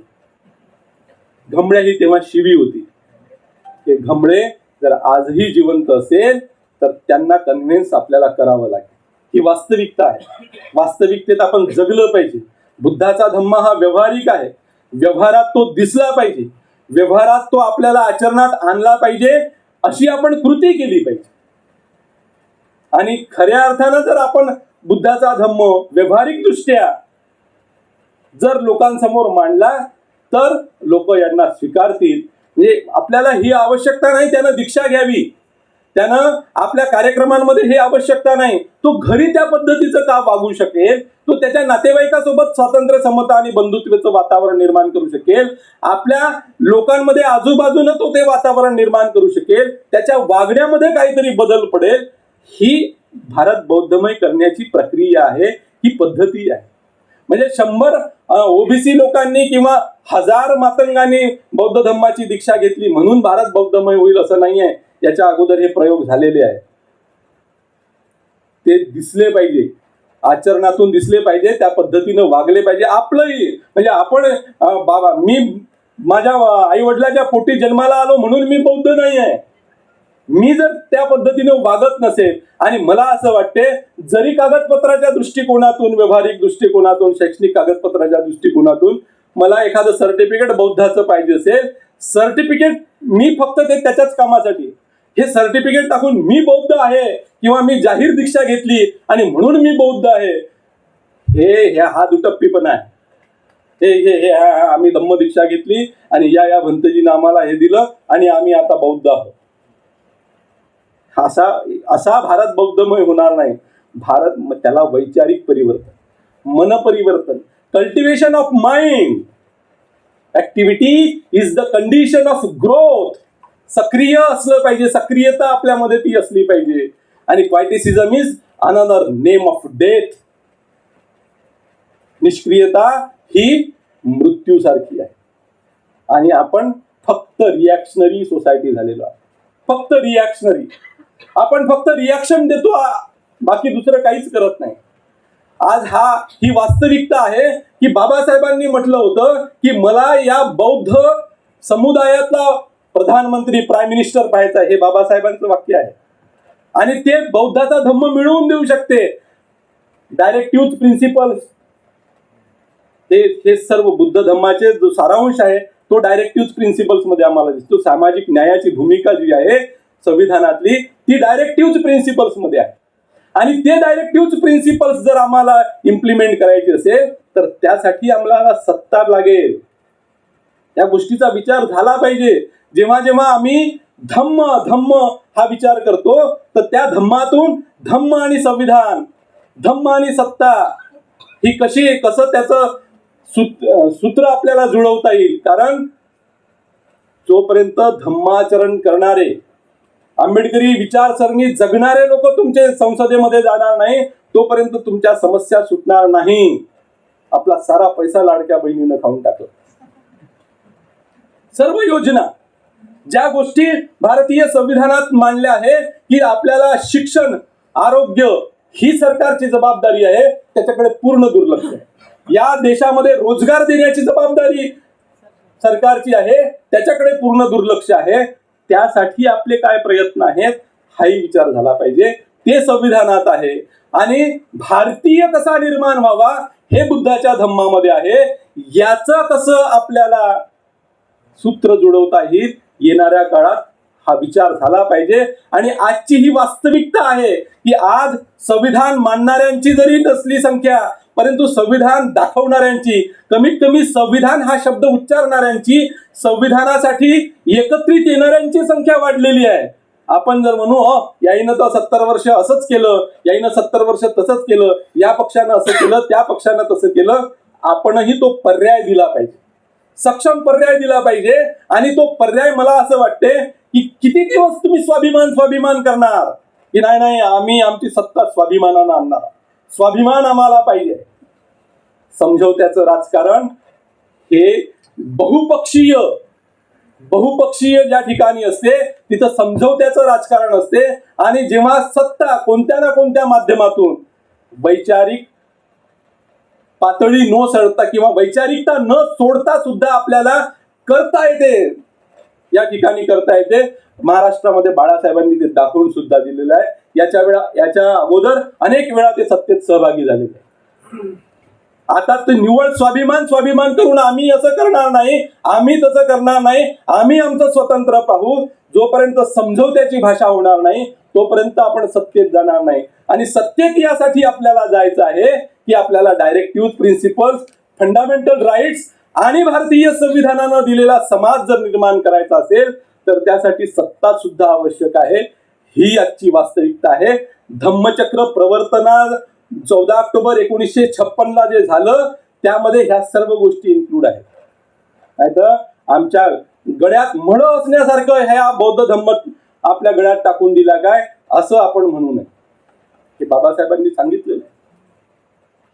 घमड्या ही तेव्हा शिवी होती. ते घमडे जर आजही जिवंत असेल तर त्यांना कन्व्हिन्स आपल्याला करावं लागेल. ही वास्तविकता आहे. वास्तविकतेत आपण जगलं पाहिजे. बुद्धाचा धम्मा हा व्यवहारिक आहे. व्यवहारात तो दिसला पाहिजे. व्यवहारात तो आपल्याला आचरणात आणला पाहिजे. अशी आपण कृती केली पाहिजे. आणि खऱ्या अर्थानं जर आपण बुद्धाचा धम्म व्यवहारिक दृष्ट्या जर लोकांसमोर मांडला तर लोक यांना स्वीकारतील. म्हणजे आपल्याला ही आवश्यकता नाही त्यानं दीक्षा घ्यावी, त्यानं आपल्या कार्यक्रमांमध्ये हे आवश्यकता नाही, तो घरी त्या पद्धतीचं का वागू शकेल, तो त्याच्या नातेवाईकासोबत स्वातंत्र्य, समता आणि बंधुत्वाचं वातावरण निर्माण करू शकेल, आपल्या लोकांमध्ये आजूबाजूनं तो ते वातावरण निर्माण करू शकेल, त्याच्या वागण्यामध्ये काहीतरी बदल पडेल. ही भारत बौद्धमय करण्याची प्रक्रिया आहे, ही पद्धती आहे. म्हणजे 100 ओबीसी लोकांनी किंवा 1000 मातंगांनी बौद्ध धम्माची दीक्षा घेतली म्हणून भारत बौद्धमय होईल असं नाही आहे. याच्या अगोदर हे प्रयोग झालेले आहेत. ते दिसले पाहिजे, आचरणातून दिसले पाहिजे, त्या पद्धतीनं वागले पाहिजे. आपलंही म्हणजे आपण बाबा मी माझ्या आई वडिलाच्या पोटी जन्माला आलो म्हणून मी बौद्ध नाही आहे. मी जर त्या पद्धतीनं वागत नसेल आणि मला असं वाटते जरी कागदपत्राच्या दृष्टिकोनातून, व्यवहारिक दृष्टिकोनातून, शैक्षणिक कागदपत्राच्या दृष्टिकोनातून मला एखादं सर्टिफिकेट बौद्धाचं पाहिजे असेल, सर्टिफिकेट मी फक्त ते त्याच्याच कामासाठी, हे सर्टिफिकेट टाकून मी बौद्ध आहे किंवा मी जाहीर दीक्षा घेतली आणि म्हणून मी बौद्ध आहे, हे हा दुटप्पीपणा आहे. हे आम्ही धम्म दीक्षा घेतली आणि या भंतजीनं आम्हाला हे दिलं आणि आम्ही आता बौद्ध आहोत. असा भारत बौद्धमय होणार नाही. भारत त्याला वैचारिक परिवर्तन, मन परिवर्तन, cultivation of mind, activity is the condition of growth. सक्रिय असलं पाहिजे, सक्रियता आपल्यामध्ये ती असली पाहिजे. आणि quietism is another name of death. निष्क्रियता ही मृत्यूसारखी आहे. आणि आपण फक्त रिॲक्शनरी सोसायटी झालेलो आहे. फक्त रिॲक्शनरी. आपण फक्त रिॲक्शन देतो, बाकी दुसरं काहीच करत नाही. आज ही वास्तविकता आहे की बाबासाहेबांनी म्हटलं होतं की मला या बौद्ध समुदायातला प्रधानमंत्री, प्राईम मिनिस्टर पाहायचा. हे बाबासाहेबांचं वाक्य आहे. आणि ते बौद्धाचा धम्म मिळवून देऊ शकते. डायरेक्टिव्ह प्रिन्सिपल्स, हे सर्व बुद्ध धम्माचे जो सारांश आहे तो डायरेक्टिव्ह प्रिन्सिपल्स मध्ये आम्हाला दिसतो. सामाजिक न्यायाची भूमिका जी आहे संविधानातली ती डायरेक्टिव्ह प्रिन्सिपल्स मध्ये आहे. आणि ते डायरेक्टिव्ह प्रिन्सिपल्स जर आम्हाला इम्प्लिमेंट करायचे असेल तर त्यासाठी आम्हाला सत्ता लागेल. या गोष्टीचा विचार झाला पाहिजे. जेव्हा जेव्हा आम्ही धम्म हा विचार करतो तर त्या धम्मातून धम्म आणि संविधान, धम्म आणि सत्ता ही कसं त्याचं सूत्र आपल्याला जुळवता येईल. कारण जोपर्यंत धम्माचरण करणारे, आंबेडकरी विचारसरणी जगणारे लोक तुमचे संसदेमध्ये जाणार नाही तोपर्यंत तुमच्या समस्या सुटणार नाही. आपला सारा पैसा लाडक्या बहिणीनं खाऊन टाकला. सर्व योजना ज्या गोष्टी भारतीय संविधानात मांडल्या आहे की आपल्याला शिक्षण, आरोग्य ही सरकारची जबाबदारी आहे, त्याच्याकडे पूर्ण दुर्लक्ष आहे. या देशामध्ये रोजगार देण्याची जबाबदारी सरकारची आहे, त्याच्याकडे पूर्ण दुर्लक्ष आहे. त्यासाठी आपले काय प्रयत्न आहेत हाही विचार झाला पाहिजे. ते संविधानात आहे. आणि भारतीय कसा निर्माण व्हावा हे बुद्धाच्या धम्मामध्ये आहे. याचं कसं आपल्याला सूत्र जुळवता येईल येणाऱ्या काळात हा विचार झाला पाहिजे. आणि आजची ही वास्तविकता आहे की आज संविधान मांडणाऱ्यांची जरी नसली संख्या, परंतु संविधान दाखवणाऱ्यांची, कमीत कमी संविधान हा शब्द उच्चारणाऱ्यांची, संविधानासाठी एकत्रित येणाऱ्यांची संख्या वाढलेली आहे. आपण जर म्हणू याईनं तर 70 वर्ष असंच केलं, याईनं 70 वर्ष तसंच केलं, या पक्षानं असं केलं, त्या पक्षानं तसं केलं, आपणही तो पर्याय दिला पाहिजे, सक्षम पर्याय दिला पाहिजे. आणि तो पर्याय मला असं वाटते की किती दिवस तुम्ही स्वाभिमान करणार की नाही आम्ही आमची सत्ता स्वाभिमानानं आणणार. स्वाभिमान आम्हाला पाहिजे. समझौत्याचं राजकारण हे बहुपक्षीय ज्या ठिकाणी असते तिथं समझौत्याचं राजकारण असते. आणि जेव्हा सत्ता कोणत्या ना कोणत्या माध्यमातून वैचारिक पातळी न सोडता किंवा वैचारिकता न सोडता सुद्धा आपल्याला करता येते, या ठिकाणी करता येते. महाराष्ट्रामध्ये बाळासाहेबांनी ते दाखवून सुद्धा दिलेलं आहे. याच्या अगोदर अनेक वेळा ते सत्तेत सहभागी झालेले आहे. आता ते निव्वळ स्वाभिमान करून आम्ही असं करणार नाही, आम्ही तसं करणार नाही, आम्ही आमचं स्वतंत्र पाहू, जोपर्यंत समझोत्याची भाषा होणार नाही तोपर्यंत आपण सत्तेत जाणार नाही. आणि सत्तेत यासाठी आपल्याला जायचं आहे की आपल्याला डायरेक्टिव्ह प्रिन्सिपल्स, फंडामेंटल राईट्स आणि भारतीय संविधानानं दिलेला समाज जर निर्माण करायचा असेल तर त्यासाठी सत्ता सुद्धा आवश्यक आहे. ही आजची वास्तविकता आहे. धम्मचक्र प्रवर्तना 14 ऑक्टोबर 1956 जे झालं त्यामध्ये ह्या सर्व गोष्टी इन्क्लूड आहेत. नाहीतर आमच्या गळ्यात मळ असण्यासारखं ह्या बौद्ध धम्म आपल्या गळ्यात टाकून दिला काय असं आपण म्हणू नये. हे बाबासाहेबांनी सांगितलेलं आहे.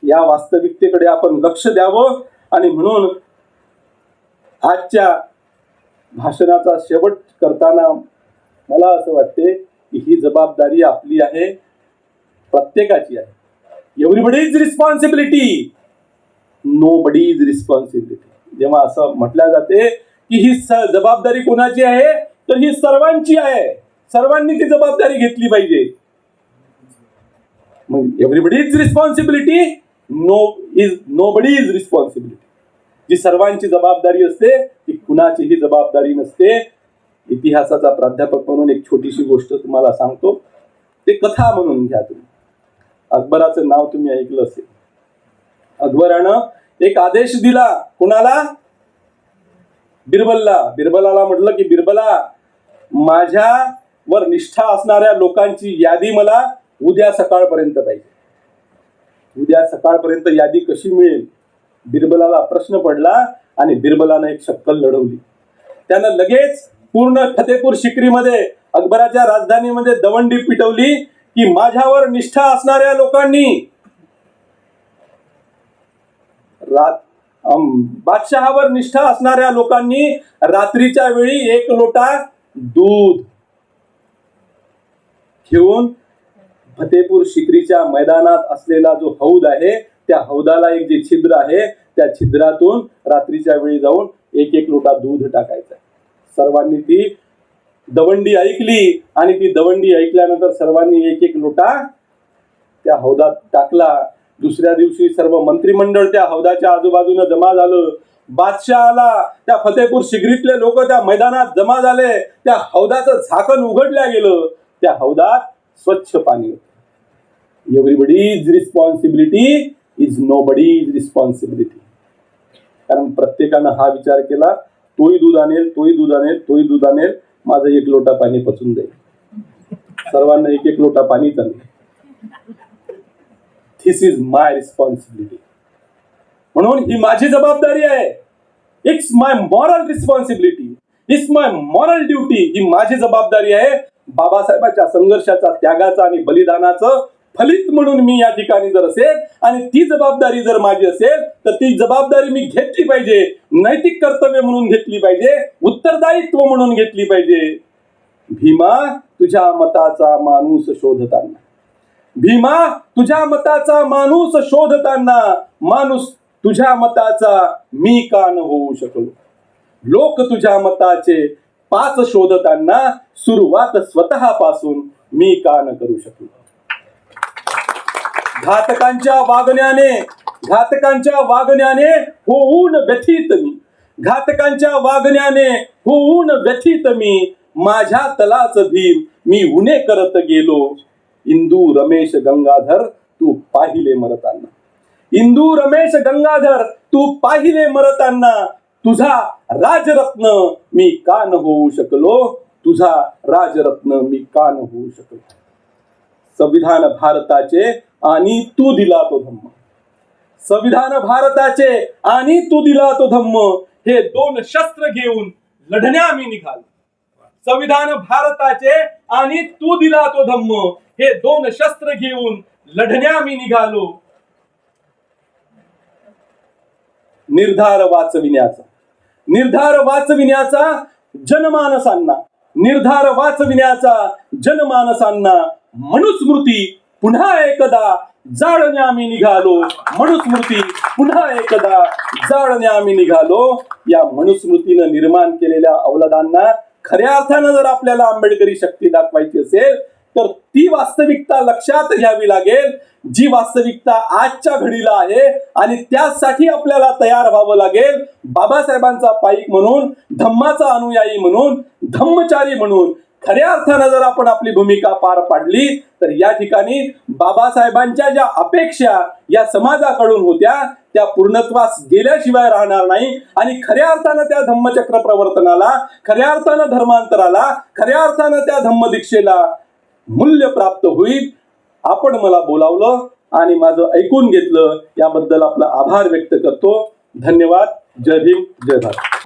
या वास्तविकतेकडे आपण लक्ष द्यावं. आणि म्हणून आजच्या भाषणाचा शेवट करताना मला असं वाटते की ही जबाबदारी आपली आहे, प्रत्येकाची आहे. Everybody is responsibility, nobody is responsibility. जेव्हा असं म्हटलं जाते की ही जबाबदारी कोणाची आहे तर ही सर्वांची आहे, सर्वांनी ती जबाबदारी घेतली पाहिजे. मग everybody is responsibility, nobody is responsibility. जी सर्वांची जबाबदारी असते ती कुणाचीही जबाबदारी नसते. इतिहासाचा प्राध्यापक म्हणून एक छोटीशी गोष्ट तुम्हाला सांगतो, ते कथा म्हणून घ्या तुम्ही. अकबराचं नाव तुम्ही ऐकलं असेल. अकबरानं एक आदेश दिला कोणाला? बिरबलला. बिरबलाला म्हटलं की बिरबला, माझ्यावर निष्ठा असणाऱ्या लोकांची यादी मला उद्या सकाळपर्यंत पाहिजे. उद्या सकाळपर्यंत यादी कशी मिळेल? बिरबलाला प्रश्न पडला आणि बिरबलानं एक शक्कल लढवली. त्यानं लगेच पूर्ण फतेपूर सिक्रीमध्ये, अकबराच्या राजधानीमध्ये दवंडी पिटवली की माझ्यावर निष्ठा असणाऱ्या लोकांनी, बादशहावर निष्ठा असणाऱ्या लोकांनी रात्रीच्या वेळी 1 लोटा दूध घेऊन फतेपूर सिक्रीच्या मैदानात असलेला जो हौद आहे त्या हौदाला एक जे छिद्र आहे त्या छिद्रातून रात्रीच्या वेळी जाऊन 1 लोटा दूध टाकायचं. सर्वांनी ती दवंडी ऐकली आणि ती दवंडी ऐकल्यानंतर सर्वांनी 1 लोटा त्या हौदात टाकला. दुसऱ्या दिवशी सर्व मंत्रिमंडळ त्या हौदाच्या आजूबाजूने जमा झालं. बादशाह आला, त्या फतेपूर सिक्रीतले लोक त्या मैदानात जमा झाले. त्या हौदाचं झाकण उघडल्या गेलं. त्या हौदात स्वच्छ पाणी होतं. Everybody is responsibility, is nobody is responsibility. कारण प्रत्येकानं हा विचार केला, तोही दूध आणेल, तोही दूध आणेल, तोही दूध आणेल, माझं 1 लोटा पाणी पचून जाईल. सर्वांना 1 लोटा पाणी चालेल. This is my responsibility. म्हणून ही माझी जबाबदारी आहे. It's my moral responsibility, it's my moral duty. ही माझी जबाबदारी आहे. बाबासाहेबांच्या संघर्षाचा, त्यागाचा आणि बलिदानाचं फलित म्हणून मी या ठिकाणी जर असेल आणि ती जबाबदारी जर माझी असेल तर ती जबाबदारी मी घेतली पाहिजे. नैतिक कर्तव्य म्हणून घेतली पाहिजे, उत्तरदायित्व म्हणून घेतली पाहिजे. भीमा, तुझ्या मताचा माणूस शोधताना, भीमा, तुझ्या मताचा माणूस शोधताना, माणूस तुझ्या मताचा मी का न होऊ शकलो. लोक तुझ्या मताचे 5 शोधताना सुरुवात स्वतःपासून मी का न करू शकलो. घातकांच्या वागण्याने होऊन व्यथित मी, घातकांच्या वागण्याने होऊन व्यथित मी, माझ्या तलाच भीम मी उणे करत गेलो. इंदू रमेश गंगाधर तू पाहिले मरताना, इंदू रमेश गंगाधर तू पाहिले मरताना, तुझा राजरत्न मी का न होऊ शकलो, तुझा राजरत्न मी का न होऊ शकलो. संविधान भारताचे आणि तू दिला तो धम्म, संविधान भारताचे आणि तू दिला तो धम्म, हे 2 शस्त्र घेऊन लढण्या मी निघालो. संविधान भारताचे आणि तू दिला तो धम्म, हे 2 शस्त्र घेऊन लढण्या मी निघालो. निर्धार वाचविण्याचा, निर्धार वाचविण्याचा जनमानसांना, निर्धार वाचविण्याचा जनमानसांना मनुस्मृती पुन्हा एकदा जाळणे आम्ही निघालो मनुस्मृती, पुन्हा एकदा जाळणे आम्ही निघालो. या मनुस्मृतीनं निर्माण केलेल्या अवलादांना खऱ्या अर्थानं जर आपल्याला आंबेडकरी शक्ती दाखवायची असेल तर ती वास्तविकता लक्षात घ्यावी लागेल, जी वास्तविकता आजच्या घडीला आहे. आणि त्यासाठी आपल्याला तयार व्हावं लागेल. बाबासाहेबांचा पाईक म्हणून, धम्माचा अनुयायी म्हणून, धम्मचारी म्हणून खऱ्या अर्थानं जर आपण आपली भूमिका पार पाडली तर या ठिकाणी बाबासाहेबांच्या ज्या अपेक्षा या समाजाकडून होत्या त्या पूर्णत्वास गेल्याशिवाय राहणार नाही. आणि खऱ्या अर्थानं त्या धम्मचक्र प्रवर्तनाला, खऱ्या अर्थानं धर्मांतराला, खऱ्या अर्थानं त्या धम्मदीक्षेला मूल्य प्राप्त होईल. आपण मला बोलावलं आणि माझं ऐकून घेतलं याबद्दल आपला आभार व्यक्त करतो. धन्यवाद. जय भीम, जय भारत.